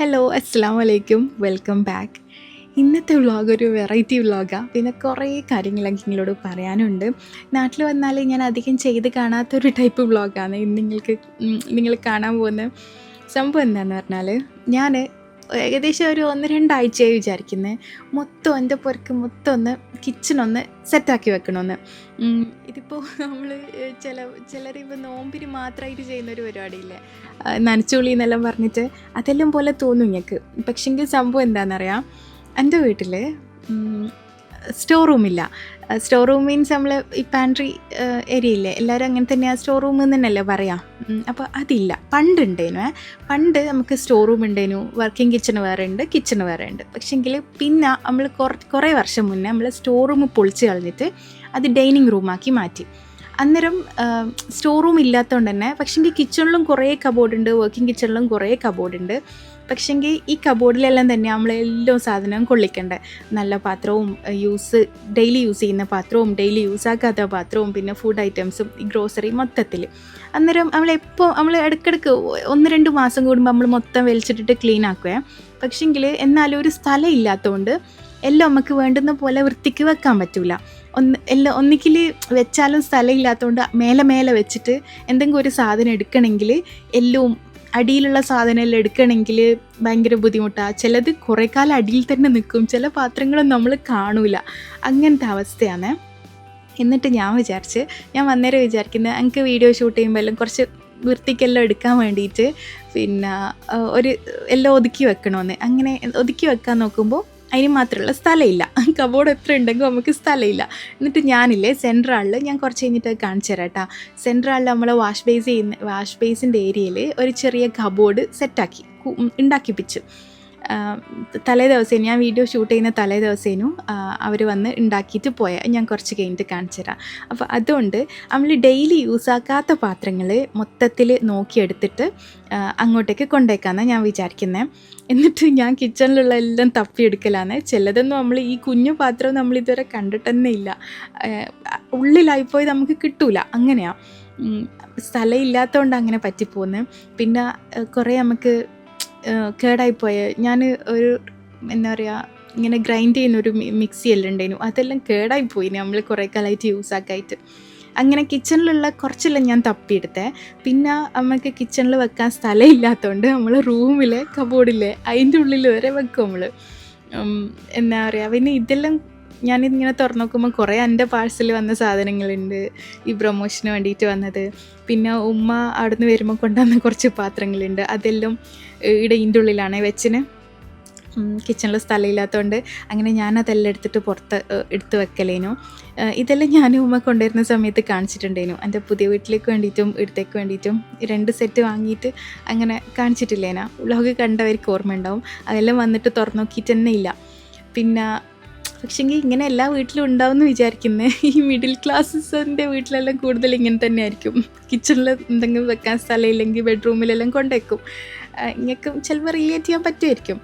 Hello അസ്സാം വലൈക്കും welcome back. ഇന്നത്തെ വ്ളോഗ് ഒരു വെറൈറ്റി വ്ളോഗാണ്. പിന്നെ കുറേ കാര്യങ്ങളൊക്കെ നിങ്ങളോട് പറയാനുണ്ട്. നാട്ടിൽ വന്നാൽ ഞാൻ അധികം ചെയ്ത് കാണാത്തൊരു ടൈപ്പ് വ്ളോഗാണ് ഇന്ന് നിങ്ങൾ കാണാൻ പോകുന്ന സംഭവം. എന്താണെന്ന് പറഞ്ഞാൽ ഞാൻ ഏകദേശം ഒരു 1-2 ആഴ്ചയായി വിചാരിക്കുന്നത് മൊത്തം എൻ്റെ പുരക്ക് മൊത്തം ഒന്ന് കിച്ചണൊന്ന് സെറ്റാക്കി വെക്കണമെന്ന്. ഇതിപ്പോൾ നമ്മൾ ചിലരിപ്പോൾ നോമ്പിന് മാത്രമായിട്ട് ചെയ്യുന്നൊരു പരിപാടിയില്ലേ, നനച്ചുള്ളി എന്നെല്ലാം പറഞ്ഞിട്ട് അതെല്ലാം പോലെ തോന്നും ഞങ്ങൾക്ക്. പക്ഷെങ്കിൽ സംഭവം എന്താണെന്നറിയാം, എൻ്റെ വീട്ടിൽ സ്റ്റോർ റൂമില്ല. സ്റ്റോർ റൂം മീൻസ് നമ്മൾ ഈ പാൻട്രി ഏരിയ ഇല്ലേ, എല്ലാവരും അങ്ങനെ തന്നെയാണ് സ്റ്റോർ റൂം എന്ന് തന്നെയല്ലേ പറയാം. അപ്പോൾ അതില്ല. പണ്ട് നമുക്ക് സ്റ്റോർ റൂം ഉണ്ടേനു, വർക്കിംഗ് കിച്ചൺ വേറെ ഉണ്ട്, കിച്ചൺ വേറെ ഉണ്ട്. പക്ഷെങ്കിൽ പിന്നെ നമ്മൾ കുറേ വർഷം മുന്നേ നമ്മൾ സ്റ്റോർ റൂം പൊളിച്ച് കളഞ്ഞിട്ട് അത് ഡൈനിങ് റൂമാക്കി മാറ്റി. അന്നേരം സ്റ്റോർ റൂം ഇല്ലാത്തതുകൊണ്ട് തന്നെ പക്ഷെങ്കിൽ കിച്ചണിലും കുറേ കബോർഡ് ഉണ്ട്, വർക്കിംഗ് കിച്ചണിലും കുറേ കബോർഡ് ഉണ്ട്. പക്ഷെങ്കിൽ ഈ കബോർഡിലെല്ലാം തന്നെ നമ്മളെല്ലാം സാധനവും കൊള്ളിക്കണ്ടേ. നല്ല പാത്രവും ഡെയിലി യൂസ് ചെയ്യുന്ന പാത്രവും ഡെയിലി യൂസ് ആക്കാത്ത പാത്രവും പിന്നെ ഫുഡ് ഐറ്റംസും ഈ ഗ്രോസറി മൊത്തത്തിൽ. അന്നേരം നമ്മൾ ഇടയ്ക്കിടയ്ക്ക് 1-2 മാസം കൂടുമ്പോൾ നമ്മൾ മൊത്തം വലിച്ചിട്ടിട്ട് ക്ലീൻ ആക്കുവേ. പക്ഷെങ്കിൽ എന്നാലും ഒരു സ്ഥലം ഇല്ലാത്തതുകൊണ്ട് എല്ലാം നമുക്ക് വേണ്ടുന്ന പോലെ വൃത്തിക്ക് വെക്കാൻ പറ്റില്ല. ഒന്നിക്കിൽ വെച്ചാലും സ്ഥലം ഇല്ലാത്തതുകൊണ്ട് മേലെ വെച്ചിട്ട് എന്തെങ്കിലും ഒരു സാധനം എടുക്കണമെങ്കിൽ എല്ലാം അടിയിലുള്ള സാധനമെല്ലാം എടുക്കണമെങ്കിൽ ഭയങ്കര ബുദ്ധിമുട്ടാണ്. ചിലത് കുറേ കാലം അടിയിൽ തന്നെ നിൽക്കും, ചില പാത്രങ്ങളൊന്നും നമ്മൾ കാണൂല. അങ്ങനത്തെ അവസ്ഥയാണ്. എന്നിട്ട് ഞാൻ വന്നേരം വിചാരിക്കുന്നത് എനിക്ക് വീഡിയോ ഷൂട്ട് ചെയ്യുമ്പോൾ എല്ലാം കുറച്ച് വൃത്തിക്കെല്ലാം എടുക്കാൻ വേണ്ടിയിട്ട് പിന്നെ എല്ലാം ഒതുക്കി വെക്കണമെന്ന്. അങ്ങനെ ഒതുക്കി വെക്കാൻ നോക്കുമ്പോൾ അതിന് മാത്രമുള്ള സ്ഥലമില്ല. കബോർഡ് എത്ര ഉണ്ടെങ്കിൽ നമുക്ക് സ്ഥലമില്ല. എന്നിട്ട് ഞാനില്ലേ സെൻട്രലിൽ ഞാൻ കുറച്ച് കഴിഞ്ഞിട്ട് കാണിച്ചു തരാം കേട്ടോ. സെൻട്രലിൽ നമ്മൾ വാഷ് ബേസിൻ്റെ ഏരിയയിൽ ഒരു ചെറിയ കബോർഡ് ഉണ്ടാക്കിപ്പിച്ചു. തലേ ദിവസം ഞാൻ വീഡിയോ ഷൂട്ട് ചെയ്യുന്ന തലേ ദിവസേനും അവർ വന്ന് ഉണ്ടാക്കിയിട്ട് പോയാൽ ഞാൻ കുറച്ച് കഴിഞ്ഞിട്ട് കാണിച്ചു തരാം. അപ്പോൾ അതുകൊണ്ട് നമ്മൾ ഡെയിലി യൂസാക്കാത്ത പാത്രങ്ങൾ മൊത്തത്തിൽ നോക്കിയെടുത്തിട്ട് അങ്ങോട്ടേക്ക് കൊണ്ടേക്കാമെന്നാണ് ഞാൻ വിചാരിക്കുന്നത്. എന്നിട്ട് ഞാൻ കിച്ചണിലുള്ള എല്ലാം തപ്പിയെടുക്കലാണ്. ചിലതൊന്നും നമ്മൾ ഈ കുഞ്ഞു പാത്രം നമ്മളിതുവരെ കണ്ടിട്ട് തന്നെ ഇല്ല, ഉള്ളിലായിപ്പോയി നമുക്ക് കിട്ടൂല. അങ്ങനെയാണ്, സ്ഥലം ഇല്ലാത്തതുകൊണ്ട് അങ്ങനെ പറ്റിപ്പോകുന്നത്. പിന്നെ കുറേ നമുക്ക് കേടായിപ്പോയ ഞാൻ എന്താ പറയുക, ഇങ്ങനെ ഗ്രൈൻഡ് ചെയ്യുന്നൊരു മിക്സി എല്ലാം ഉണ്ടായിരുന്നു, അതെല്ലാം കേടായിപ്പോയി നമ്മൾ കുറേ കാലമായിട്ട് യൂസാക്കായിട്ട്. അങ്ങനെ കിച്ചണിലുള്ള കുറച്ചെല്ലാം ഞാൻ തപ്പിയെടുത്തേ. പിന്നെ നമുക്ക് കിച്ചണിൽ വെക്കാൻ സ്ഥലം ഇല്ലാത്തതുകൊണ്ട് നമ്മൾ റൂമിലെ കബോർഡിലെ അതിൻ്റെ ഉള്ളിൽ വരെ വെക്കും നമ്മൾ. എന്താ പറയുക, പിന്നെ ഇതെല്ലാം ഞാനിതിങ്ങനെ തുറന്നു നോക്കുമ്പോൾ കുറേ എൻ്റെ പാഴ്സൽ വന്ന സാധനങ്ങളുണ്ട്, ഈ പ്രൊമോഷന് വേണ്ടിയിട്ട് വന്നത്. പിന്നെ ഉമ്മ അവിടെ നിന്ന് വരുമ്പോൾ കൊണ്ടുവന്ന കുറച്ച് പാത്രങ്ങളുണ്ട്, അതെല്ലാം ഇതിൻ്റെ ഉള്ളിലാണ് വെച്ചിന്. കിച്ചണിൽ സ്ഥലമില്ലാത്തതുകൊണ്ട് അങ്ങനെ ഞാനതെല്ലാം എടുത്തിട്ട് പുറത്ത് എടുത്ത് വെക്കലേനു. ഇതെല്ലാം ഞാൻ ഉമ്മ കൊണ്ടുവരുന്ന സമയത്ത് കാണിച്ചിട്ടുണ്ടേനു. എൻ്റെ പുതിയ വീട്ടിലേക്ക് വേണ്ടിയിട്ടും ഇടത്തേക്ക് വേണ്ടിയിട്ടും 2 സെറ്റ് വാങ്ങിയിട്ട് അങ്ങനെ കാണിച്ചിട്ടില്ലേനാ. വ്ളോഗ് കണ്ടവർക്ക് ഓർമ്മ ഉണ്ടാവും. അതെല്ലാം വന്നിട്ട് തുറന്നു നോക്കിയിട്ട് തന്നെ ഇല്ല. പിന്നെ പക്ഷേങ്കിൽ ഇങ്ങനെ എല്ലാ വീട്ടിലും ഉണ്ടാവും എന്ന് വിചാരിക്കുന്നത്. ഈ മിഡിൽ ക്ലാസ്സിൻ്റെ വീട്ടിലെല്ലാം കൂടുതൽ ഇങ്ങനെ തന്നെ ആയിരിക്കും. കിച്ചണിൽ എന്തെങ്കിലും വെക്കാൻ സ്ഥലമില്ലെങ്കിൽ ബെഡ്റൂമിലെല്ലാം കൊണ്ടുവയ്ക്കും. ഇങ്ങനെയൊക്കെ ചിലപ്പോൾ റിലേറ്റ് ചെയ്യാൻ പറ്റുമായിരിക്കും.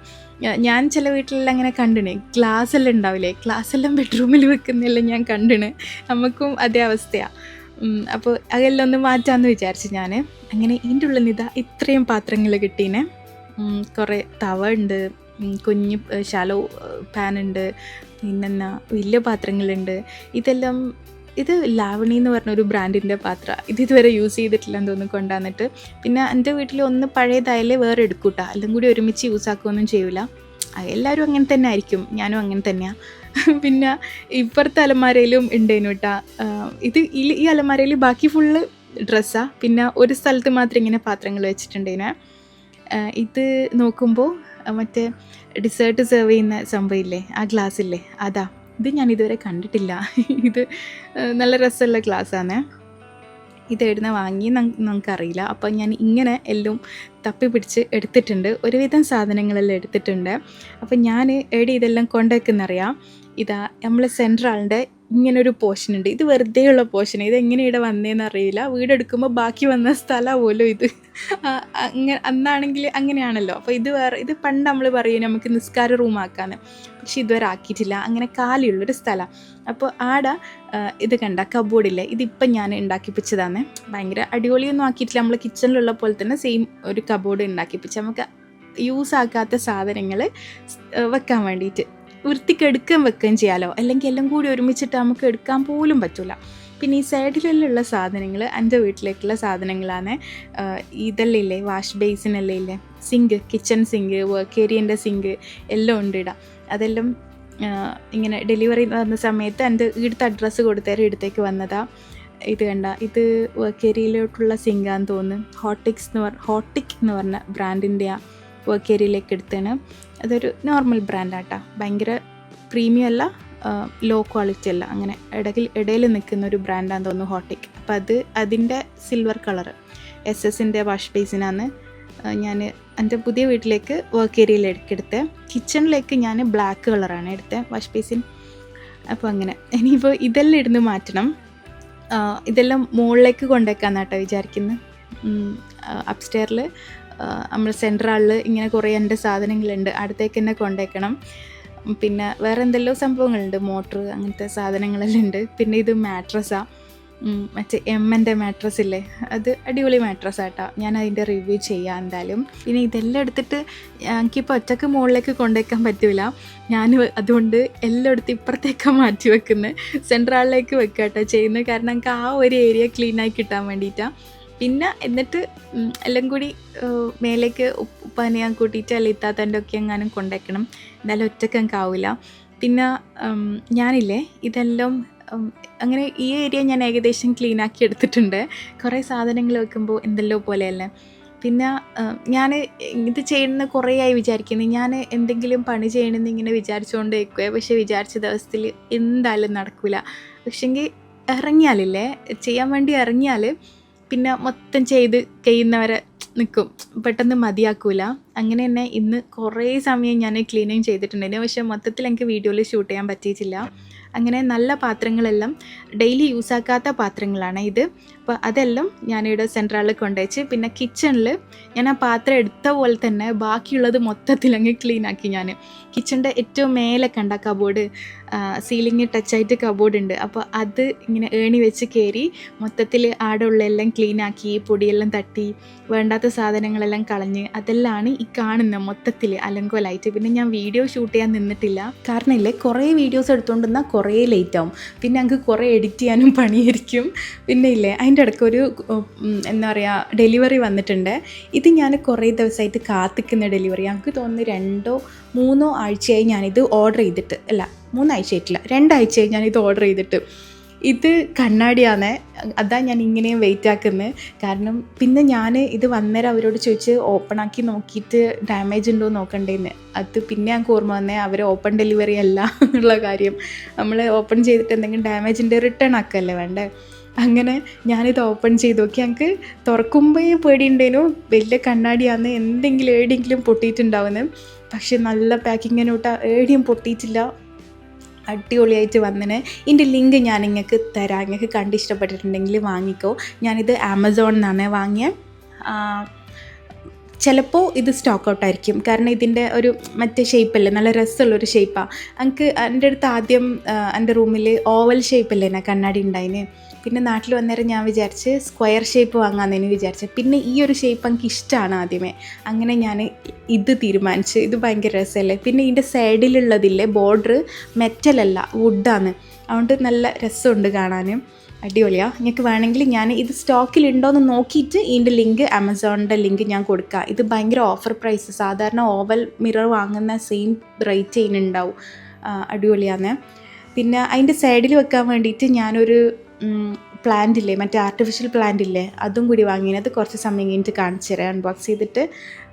ഞാൻ ചില വീട്ടിലെല്ലാം അങ്ങനെ കണ്ടിന്, ഗ്ലാസ് എല്ലാം ഉണ്ടാവില്ലേ, ഗ്ലാസ് എല്ലാം ബെഡ്റൂമിൽ വെക്കുന്നതെല്ലാം ഞാൻ കണ്ടിന്. നമുക്കും അതേ അവസ്ഥയാണ്. അപ്പോൾ അതെല്ലാം ഒന്ന് മാറ്റാമെന്ന് വിചാരിച്ചു ഞാൻ. അങ്ങനെ ഇതിൻ്റെ ഉള്ളിൽ നിന്ന് ഇത്രയും പാത്രങ്ങൾ കിട്ടീനെ. കുറേ തവ ഉണ്ട്, കുഞ്ഞ് ശാലോ പാനുണ്ട്, പിന്നെന്നാ വലിയ പാത്രങ്ങളുണ്ട്. ഇത് ലാവണി എന്ന് പറഞ്ഞൊരു ബ്രാൻഡിൻ്റെ പാത്രമാണ്. ഇതുവരെ യൂസ് ചെയ്തിട്ടില്ലെന്ന് തോന്നുന്നു കൊണ്ടുവന്നിട്ട്. പിന്നെ എൻ്റെ വീട്ടിൽ ഒന്ന് പഴയതായാലേ വേറെ എടുക്കൂട്ടാ, എല്ലാം കൂടി ഒരുമിച്ച് യൂസ് ആക്കുകയൊന്നും ചെയ്യൂല. എല്ലാവരും അങ്ങനെ തന്നെ ആയിരിക്കും, ഞാനും അങ്ങനെ തന്നെയാണ്. പിന്നെ ഇപ്പുറത്തെ അലമാരയിലും ഉണ്ടേനു കേട്ടാ. ഈ അലമാരയിൽ ബാക്കി ഫുള്ള് ഡ്രസ്സാണ്. പിന്നെ ഒരു സ്ഥലത്ത് മാത്രം ഇങ്ങനെ പാത്രങ്ങൾ വെച്ചിട്ടുണ്ടേനെ. ഇത് നോക്കുമ്പോൾ മറ്റേ ഡിസേർട്ട് സെർവ് ചെയ്യുന്ന സംഭവമില്ലേ, ആ ഗ്ലാസ്സില്ലേ, ഇത് ഞാൻ ഇതുവരെ കണ്ടിട്ടില്ല. ഇത് നല്ല രസമുള്ള ഗ്ലാസ്സാണ്. ഇത് എവിടുന്ന് വാങ്ങി നമുക്കറിയില്ല. അപ്പം ഞാൻ ഇങ്ങനെ എല്ലാം തപ്പി പിടിച്ച് എടുത്തിട്ടുണ്ട്, ഒരുവിധം സാധനങ്ങളെല്ലാം എടുത്തിട്ടുണ്ട്. അപ്പം ഞാൻ എവിടെ ഇതെല്ലാം കൊണ്ടുവയ്ക്കുന്നറിയാം. നമ്മൾ സെൻട്രലിൻ്റെ ഇങ്ങനൊരു പോർഷൻ ഉണ്ട്. ഇത് വെറുതെയുള്ള പോർഷൻ, ഇതെങ്ങനെ ഇവിടെ വന്നതെന്ന് അറിയില്ല. വീടെടുക്കുമ്പോൾ ബാക്കി വന്ന സ്ഥലം പോലും ഇത്. അന്നാണെങ്കിൽ അങ്ങനെയാണല്ലോ. അപ്പോൾ ഇത് പണ്ട് നമ്മൾ പറയും നമുക്ക് നിസ്കാര റൂമാക്കാന്ന്, പക്ഷെ ഇതുവരെ ആക്കിയിട്ടില്ല. അങ്ങനെ കാലിയുള്ളൊരു സ്ഥലമാണ്. അപ്പോൾ ആടെ ഇത് കണ്ട കബോർഡില്ലേ, ഇതിപ്പം ഞാൻ ഉണ്ടാക്കിപ്പിച്ചതാണ്. ഭയങ്കര അടിപൊളിയൊന്നും ആക്കിയിട്ടില്ല, നമ്മൾ കിച്ചണിലുള്ള പോലെ തന്നെ സെയിം ഒരു കബോർഡ് ഉണ്ടാക്കിപ്പിച്ച് നമുക്ക് യൂസ് ആക്കാത്ത സാധനങ്ങൾ വെക്കാൻ വേണ്ടിയിട്ട്. വൃത്തിക്കെടുക്കാൻ വെക്കുകയും ചെയ്യാമല്ലോ, അല്ലെങ്കിൽ എല്ലാം കൂടി ഒരുമിച്ചിട്ട് നമുക്ക് എടുക്കാൻ പോലും പറ്റില്ല. പിന്നെ ഈ സൈഡിലുള്ള സാധനങ്ങൾ എൻ്റെ വീട്ടിലേക്കുള്ള സാധനങ്ങളാണ്. ഇതെല്ലാം ഇല്ലേ, വാഷ് ബേസിനെല്ലാം ഇല്ലേ, സിങ്ക്, കിച്ചൺ സിങ്ക്, വർക്ക് ഏരിയൻ്റെ സിങ്ക് എല്ലാം ഉണ്ട് ഇടാം. അതെല്ലാം ഇങ്ങനെ ഡെലിവറി വന്ന സമയത്ത് എൻ്റെ ഇവിടുത്തെ അഡ്രസ്സ് കൊടുത്തേരം ഇടത്തേക്ക് വന്നതാണ്. ഇത് കണ്ട, ഇത് വർക്ക് ഏരിയയിലോട്ടുള്ള സിങ്കാന്ന് തോന്നുന്നു. ഹോട്ടിക് എന്ന് പറഞ്ഞ ബ്രാൻഡിൻ്റെ ആ വർക്ക് ഏരിയയിലേക്ക് എടുത്താണ്. അതൊരു നോർമൽ ബ്രാൻഡാട്ടാ, ഭയങ്കര പ്രീമിയം അല്ല, ലോ ക്വാളിറ്റി അല്ല, അങ്ങനെ ഇടയിൽ നിൽക്കുന്ന ഒരു ബ്രാൻഡാന്ന് തോന്നുന്നു ഹോട്ടിക്. അപ്പോൾ അതിൻ്റെ സിൽവർ കളറ് SS-ൻ്റെ വാഷ് ബേസിനാണ് ഞാൻ എൻ്റെ പുതിയ വീട്ടിലേക്ക് വർക്ക് ഏരിയയിലേക്ക് എടുത്തത്. കിച്ചണിലേക്ക് ഞാൻ ബ്ലാക്ക് കളറാണ് എടുത്തത് വാഷ് ബേസിൻ. അപ്പോൾ അങ്ങനെ ഇനിയിപ്പോൾ ഇതെല്ലാം ഇടുന്ന് മാറ്റണം. ഇതെല്ലാം മുകളിലേക്ക് കൊണ്ടുവയ്ക്കാമെന്ന് കേട്ടോ വിചാരിക്കുന്നത്. അപ്സ്റ്റെയറിൽ നമ്മൾ സെൻട്രലിൽ ഇങ്ങനെ കുറേ എൻ്റെ സാധനങ്ങളുണ്ട്, അടുത്തേക്ക് തന്നെ കൊണ്ടുവയ്ക്കണം. പിന്നെ വേറെ എന്തെല്ലോ സംഭവങ്ങളുണ്ട്, മോട്ടർ അങ്ങനത്തെ സാധനങ്ങളെല്ലാം ഉണ്ട്. പിന്നെ ഇത് മാട്രസ്സാണ്, മറ്റേ M-ൻ്റെ മാട്രസ് ഇല്ലേ, അത് അടിപൊളി മാട്രസ്സാട്ടാ. ഞാൻ അതിൻ്റെ റിവ്യൂ ചെയ്യാം എന്തായാലും. പിന്നെ ഇതെല്ലാം എടുത്തിട്ട് എനിക്കിപ്പോൾ ഒറ്റക്ക് മുകളിലേക്ക് കൊണ്ടുവയ്ക്കാൻ പറ്റില്ല. ഞാൻ അതുകൊണ്ട് എല്ലാം എടുത്ത് ഇപ്പുറത്തേക്കാണ് മാറ്റി വെക്കുന്നത്, സെൻട്രലിലേക്ക് വെക്കുക കേട്ടോ ചെയ്യുന്നത്. കാരണം എനിക്ക് ആ ഒരു ഏരിയ ക്ലീനായി കിട്ടാൻ വേണ്ടിയിട്ടാണ്. പിന്നെ എന്നിട്ട് എല്ലാം കൂടി മേലേക്ക് ഉപ്പാനെ ഞാൻ കൂട്ടിയിട്ട് അല്ല ഇത്താത്തൻ്റെ ഒക്കെ എങ്ങാനും കൊണ്ടുവയ്ക്കണം. എന്നാലും ഒറ്റക്ക് എനിക്ക് ആവില്ല. പിന്നെ ഞാനില്ലേ ഇതെല്ലാം അങ്ങനെ ഈ ഏരിയ ഞാൻ ഏകദേശം ക്ലീനാക്കി എടുത്തിട്ടുണ്ട്. കുറേ സാധനങ്ങൾ വെക്കുമ്പോൾ എന്തെല്ലോ പോലെയല്ലേ. പിന്നെ ഞാൻ ഇത് ചെയ്യുന്ന കുറേ ആയി വിചാരിക്കുന്നത്, ഞാൻ എന്തെങ്കിലും പണി ചെയ്യണമെന്ന് ഇങ്ങനെ വിചാരിച്ചുകൊണ്ട് വെക്കുക, പക്ഷേ വിചാരിച്ച ദിവസത്തിൽ എന്തായാലും നടക്കില്ല. പക്ഷെങ്കിൽ ഇറങ്ങിയാലില്ലേ, ചെയ്യാൻ വേണ്ടി ഇറങ്ങിയാൽ പിന്നെ മൊത്തം ചെയ്ത് കഴിയുന്നവരെ നിൽക്കും, പെട്ടെന്ന് മതിയാക്കൂല. അങ്ങനെ തന്നെ ഇന്ന് കുറേ സമയം ഞാൻ ക്ലീനിങ് ചെയ്തിട്ടുണ്ടായിരുന്നു, പക്ഷേ മൊത്തത്തിൽ എനിക്ക് വീഡിയോയിൽ ഷൂട്ട് ചെയ്യാൻ പറ്റിയിട്ടില്ല. അങ്ങനെ നല്ല പാത്രങ്ങളെല്ലാം ഡെയിലി യൂസാക്കാത്ത പാത്രങ്ങളാണ് ഇത്. അപ്പോൾ അതെല്ലാം ഞാനിവിടെ സെൻട്രലിൽ കൊണ്ടുവച്ച്, പിന്നെ കിച്ചണിൽ ഞാൻ ആ പാത്രം എടുത്ത പോലെ തന്നെ ബാക്കിയുള്ളത് മൊത്തത്തിൽ അങ്ങ് ക്ലീനാക്കി. ഞാൻ കിച്ചണിൻ്റെ ഏറ്റവും മേലെ കണ്ട കബോർഡ്, സീലിംഗ് ടച്ചായിട്ട് കബോർഡ് ഉണ്ട്, അപ്പോൾ അത് ഇങ്ങനെ ഏണി വെച്ച് കയറി മൊത്തത്തിൽ ആടെ ഉള്ള എല്ലാം ക്ലീനാക്കി, പൊടിയെല്ലാം തട്ടി വേണ്ടാത്ത സാധനങ്ങളെല്ലാം കളഞ്ഞ് അതെല്ലാമാണ് ഈ കാണുന്ന മൊത്തത്തിൽ അലങ്കോലായിട്ട്. പിന്നെ ഞാൻ വീഡിയോ ഷൂട്ട് ചെയ്യാൻ നിന്നിട്ടില്ല, കാരണം ഇല്ലേ കുറേ വീഡിയോസ് എടുത്തുകൊണ്ട് നിന്നാൽ കുറേ ലേറ്റ് ആവും, പിന്നെ ഞങ്ങൾക്ക് കുറേ എഡിറ്റ് ചെയ്യാനും പണിയായിരിക്കും. പിന്നെ ഇല്ലേ അതിൻ്റെ ഇടയ്ക്ക് ഒരു എന്താ പറയുക ഡെലിവറി വന്നിട്ടുണ്ട്. ഇത് ഞാൻ കുറേ ദിവസമായിട്ട് കാത്തിക്കുന്ന ഡെലിവറി. ഞങ്ങൾക്ക് തോന്നുന്നു 2-3 ആഴ്ചയായി ഞാനിത് ഓർഡർ ചെയ്തിട്ട്, അല്ല 3 ആഴ്ച ആയിട്ടില്ല, 2 ആഴ്ചയായി ഞാനിത് ഓർഡർ ചെയ്തിട്ട്. ഇത് കണ്ണാടിയാണ്, അതാണ് ഞാൻ ഇങ്ങനെയും വെയിറ്റ് ആക്കുന്നത്. കാരണം പിന്നെ ഞാൻ ഇത് വന്നേരം അവരോട് ചോദിച്ച് ഓപ്പണാക്കി നോക്കിയിട്ട് ഡാമേജ് ഉണ്ടോ നോക്കണ്ടേന്ന്. അത് പിന്നെ ഞങ്ങൾക്ക് ഓർമ്മ വന്നേ അവർ ഓപ്പൺ ഡെലിവറി അല്ല എന്നുള്ള കാര്യം. നമ്മൾ ഓപ്പൺ ചെയ്തിട്ട് എന്തെങ്കിലും ഡാമേജിൻ്റെ റിട്ടേൺ ആക്കല്ലേ വേണ്ടേ. അങ്ങനെ ഞാനിത് ഓപ്പൺ ചെയ്ത് നോക്കി, ഞങ്ങൾക്ക് തുറക്കുമ്പോഴേ പേടിയുണ്ടേനു വലിയ കണ്ണാടിയാണ് എന്തെങ്കിലും എവിടെയെങ്കിലും പൊട്ടിയിട്ടുണ്ടാവുന്നത്. പക്ഷെ നല്ല പാക്കിങ്ങിനോട്ട് എവിടെയും പൊട്ടിയിട്ടില്ല, അടിപൊളിയായിട്ട് വന്നിന്. ഇതിൻ്റെ ലിങ്ക് ഞാൻ നിങ്ങൾക്ക് തരാം, നിങ്ങൾക്ക് കണ്ട് ഇഷ്ടപ്പെട്ടിട്ടുണ്ടെങ്കിൽ വാങ്ങിക്കോ. ഞാനിത് ആമസോണിൽ നിന്നാണ് വാങ്ങിയത്. ചിലപ്പോൾ ഇത് സ്റ്റോക്ക് ഔട്ടായിരിക്കും, കാരണം ഇതിൻ്റെ ഒരു മറ്റേ ഷേപ്പല്ലേ, നല്ല രസമുള്ളൊരു ഷേപ്പാണ്. എനിക്ക് എൻ്റെ അടുത്ത് ആദ്യം എൻ്റെ റൂമിൽ ഓവൽ ഷേപ്പല്ലേ ഞാൻ കണ്ണാടി ഉണ്ടായിന്. പിന്നെ നാട്ടിൽ വന്നേരം ഞാൻ വിചാരിച്ച് സ്ക്വയർ ഷേപ്പ് വാങ്ങാമെന്നു വിചാരിച്ചു. പിന്നെ ഈ ഒരു ഷേപ്പ് എനിക്ക് ഇഷ്ടമാണ് ആദ്യമേ, അങ്ങനെ ഞാൻ ഇത് തീരുമാനിച്ച്. ഇത് ഭയങ്കര രസമല്ലേ. പിന്നെ ഇതിൻ്റെ സൈഡിലുള്ളതില്ലേ ബോർഡർ മെറ്റലല്ല, വുഡാണ്, അതുകൊണ്ട് നല്ല രസമുണ്ട് കാണാനും, അടിപൊളിയാണ്. നിങ്ങൾക്ക് വേണമെങ്കിൽ ഞാൻ ഇത് സ്റ്റോക്കിലുണ്ടോയെന്ന് നോക്കിയിട്ട് ഇതിൻ്റെ ലിങ്ക്, ആമസോണിൻ്റെ ലിങ്ക് ഞാൻ കൊടുക്കാം. ഇത് ഭയങ്കര ഓഫർ പ്രൈസ്, സാധാരണ ഓവൽ മിറർ വാങ്ങുന്ന സെയിം റേറ്റ് ചെയ്യുന്നുണ്ടാവും. അടിപൊളിയാണ്. പിന്നെ അതിൻ്റെ സൈഡിൽ വെക്കാൻ വേണ്ടിയിട്ട് ഞാനൊരു പ്ലാന്റ് ഇല്ലേ, മറ്റേ ആർട്ടിഫിഷ്യൽ പ്ലാന്റ് ഇല്ലേ, അതും കൂടി വാങ്ങിയത് കുറച്ച് സമയം കഴിഞ്ഞിട്ട് കാണിച്ചു തരാം അൺബോക്സ് ചെയ്തിട്ട്.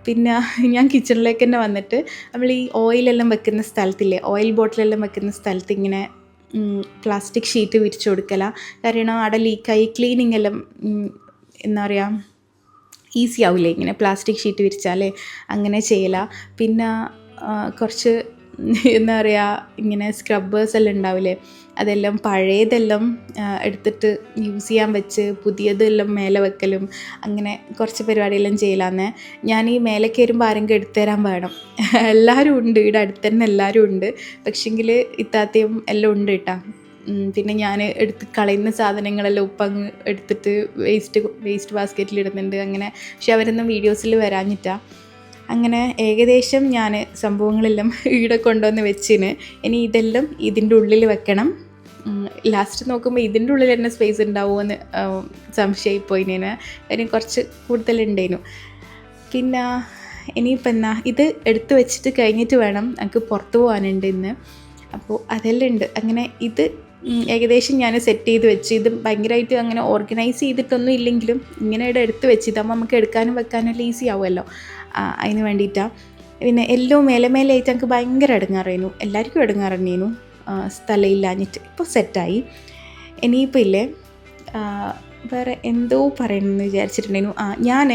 പിന്നെ ഞാൻ കിച്ചണിലേക്ക് തന്നെ വന്നിട്ട് നമ്മൾ ഈ ഓയിലെല്ലാം വെക്കുന്ന സ്ഥലത്തില്ലേ, ഓയിൽ ബോട്ടിലെല്ലാം വെക്കുന്ന സ്ഥലത്ത് ഇങ്ങനെ പ്ലാസ്റ്റിക് ഷീറ്റ് വിരിച്ചു കൊടുക്കല. കാരണം അവിടെ ലീക്കായി ക്ലീനിങ് എല്ലാം എന്താ പറയുക ഈസി ആവില്ലേ ഇങ്ങനെ പ്ലാസ്റ്റിക് ഷീറ്റ് വിരിച്ചാലേ, അങ്ങനെ ചെയ്യല. പിന്നെ കുറച്ച് എന്താ പറയുക ഇങ്ങനെ സ്ക്രബ്ബേഴ്സ് എല്ലാം ഉണ്ടാവില്ലേ, അതെല്ലാം പഴയതെല്ലാം എടുത്തിട്ട് യൂസ് ചെയ്യാൻ വെച്ച് പുതിയതെല്ലാം മേലെ വെക്കലും, അങ്ങനെ കുറച്ച് പരിപാടിയെല്ലാം ചെയ്യലാന്നേ. ഞാൻ ഈ മേലെ കയറുമ്പോൾ ആരെങ്കിലും എടുത്തു തരാൻ വേണം. എല്ലാവരും ഉണ്ട് ഇവിടെ അടുത്ത് തന്നെ, എല്ലാവരും ഉണ്ട്. പക്ഷെങ്കിൽ ഇത്താത്തയും എല്ലാം ഉണ്ട് കേട്ടോ. പിന്നെ ഞാൻ എടുത്ത് കളയുന്ന സാധനങ്ങളെല്ലാം ഉപ്പങ്ങ് എടുത്തിട്ട് വേസ്റ്റ് ബാസ്ക്കറ്റിൽ ഇടുന്നുണ്ട് അങ്ങനെ. പക്ഷെ അവരൊന്നും വീഡിയോസിൽ വരാഞ്ഞിട്ടാണ്. അങ്ങനെ ഏകദേശം ഞാൻ സംഭവങ്ങളെല്ലാം ഇവിടെ കൊണ്ടുവന്ന് വെച്ചിന്. ഇനി ഇതെല്ലാം ഇതിൻ്റെ ഉള്ളിൽ വെക്കണം. ലാസ്റ്റ് നോക്കുമ്പോൾ ഇതിൻ്റെ ഉള്ളിൽ തന്നെ സ്പേസ് ഉണ്ടാവുമെന്ന് സംശയമായിപ്പോയി ഞാൻ. കാര്യം കുറച്ച് കൂടുതലുണ്ടേനു. പിന്നെ ഇനിയിപ്പോൾ എന്നാ ഇത് എടുത്ത് വെച്ചിട്ട് കഴിഞ്ഞിട്ട് വേണം എനിക്ക് പുറത്ത് പോകാനുണ്ട് ഇന്ന്. അപ്പോൾ അതെല്ലാം ഉണ്ട്. അങ്ങനെ ഇത് ഏകദേശം ഞാൻ സെറ്റ് ചെയ്ത് വെച്ച്. ഇത് ഭയങ്കരമായിട്ട് അങ്ങനെ ഓർഗനൈസ് ചെയ്തിട്ടൊന്നും ഇല്ലെങ്കിലും ഇങ്ങനെ ഇവിടെ എടുത്ത് വെച്ച് ഇതാകുമ്പോൾ നമുക്ക് എടുക്കാനും വെക്കാനും എല്ലാം ഈസി ആവുമല്ലോ. അതിന് വേണ്ടിയിട്ടാണ്. പിന്നെ എല്ലാം മേലെ ആയിട്ട് എനിക്ക് ഭയങ്കര ഇടങ്ങാറായിരുന്നു. എല്ലാവർക്കും ഇടങ്ങാറന്നേനു സ്ഥലമില്ലാഞ്ഞിട്ട്. ഇപ്പോൾ സെറ്റായി. ഇനിയിപ്പോൾ ഇല്ലേ വേറെ എന്തോ പറയണമെന്ന് വിചാരിച്ചിട്ടുണ്ടായിരുന്നു. ഞാൻ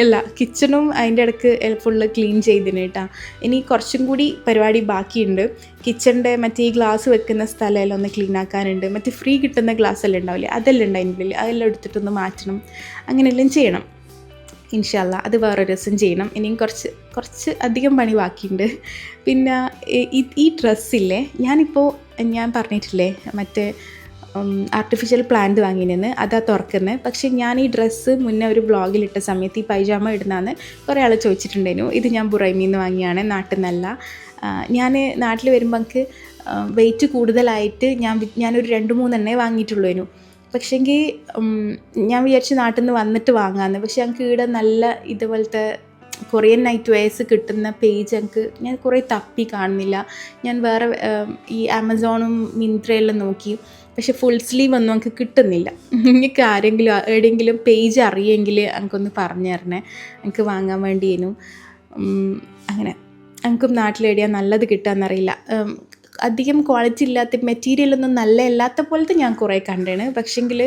അല്ല കിച്ചണും അതിൻ്റെ ഇടയ്ക്ക് ഫുള്ള് ക്ലീൻ ചെയ്തിന് കേട്ടോ. ഇനി കുറച്ചും കൂടി പരിപാടി ബാക്കിയുണ്ട്. കിച്ചണിൻ്റെ മറ്റേ ഈ ഗ്ലാസ് വെക്കുന്ന സ്ഥലമെല്ലാം ഒന്ന് ക്ലീൻ ആക്കാനുണ്ട്. മറ്റേ ഫ്രീ കിട്ടുന്ന ഗ്ലാസ് എല്ലാം ഉണ്ടാവില്ലേ, അതെല്ലാം ഉണ്ട് അതിൻ്റെ ഉള്ളിൽ. അതെല്ലാം എടുത്തിട്ടൊന്ന് മാറ്റണം. അങ്ങനെയെല്ലാം ചെയ്യണം ഇൻഷാ അല്ലാ. അത് വേറൊരു ദിവസം ചെയ്യണം. ഇനിയും കുറച്ച് അധികം പണി ബാക്കിയുണ്ട്. പിന്നെ ഈ ഡ്രസ്സില്ലേ, ഞാൻ പറഞ്ഞിട്ടില്ലേ മറ്റേ ആർട്ടിഫിഷ്യൽ പ്ലാന്റ് വാങ്ങിനെന്ന്, അതാ തുറക്കുന്നത്. പക്ഷേ ഞാൻ ഈ ഡ്രസ്സ് മുന്നേ ഒരു ബ്ലോഗിലിട്ട സമയത്ത് ഈ പൈജാമ ഇടുന്നതെന്ന് കുറേ ആൾ ചോദിച്ചിട്ടുണ്ടായിരുന്നു. ഇത് ഞാൻ ബുറൈമിൽ നിന്ന് വാങ്ങിയാണ്, നാട്ടിൽ നിന്നല്ല. ഞാൻ നാട്ടിൽ വരുമ്പോൾ എനിക്ക് വെയിറ്റ് കൂടുതലായിട്ട് ഞാനൊരു 2-3 വാങ്ങിയിട്ടുള്ളൂ. പക്ഷേങ്കിൽ ഞാൻ വിചാരിച്ച് നാട്ടിൽ നിന്ന് വന്നിട്ട് വാങ്ങാമെന്ന്. പക്ഷേ ഞങ്ങൾക്ക് ഇവിടെ നല്ല ഇതുപോലത്തെ കൊറിയൻ നൈറ്റ് വെയേഴ്സ് കിട്ടുന്ന പേജ് ഞാൻ കുറേ തപ്പി കാണുന്നില്ല. ഞാൻ വേറെ ഈ ആമസോണും മിന്ത്രയെല്ലാം നോക്കി. പക്ഷെ ഫുൾ സ്ലീവ് ഒന്നും എനിക്ക് കിട്ടുന്നില്ല. എനിക്ക് എവിടെയെങ്കിലും പേജ് അറിയെങ്കിൽ എനിക്കൊന്ന് പറഞ്ഞു തരണേ, എനിക്ക് വാങ്ങാൻ വേണ്ടിയേനു. അങ്ങനെ എനിക്കും നാട്ടിലെവിടെയാ നല്ലത് കിട്ടാമെന്നറിയില്ല. അധികം ക്വാളിറ്റി ഇല്ലാത്ത മെറ്റീരിയലൊന്നും നല്ല അല്ലാത്ത പോലത്തെ ഞാൻ കുറേ കണ്ടാണ്. പക്ഷെങ്കിൽ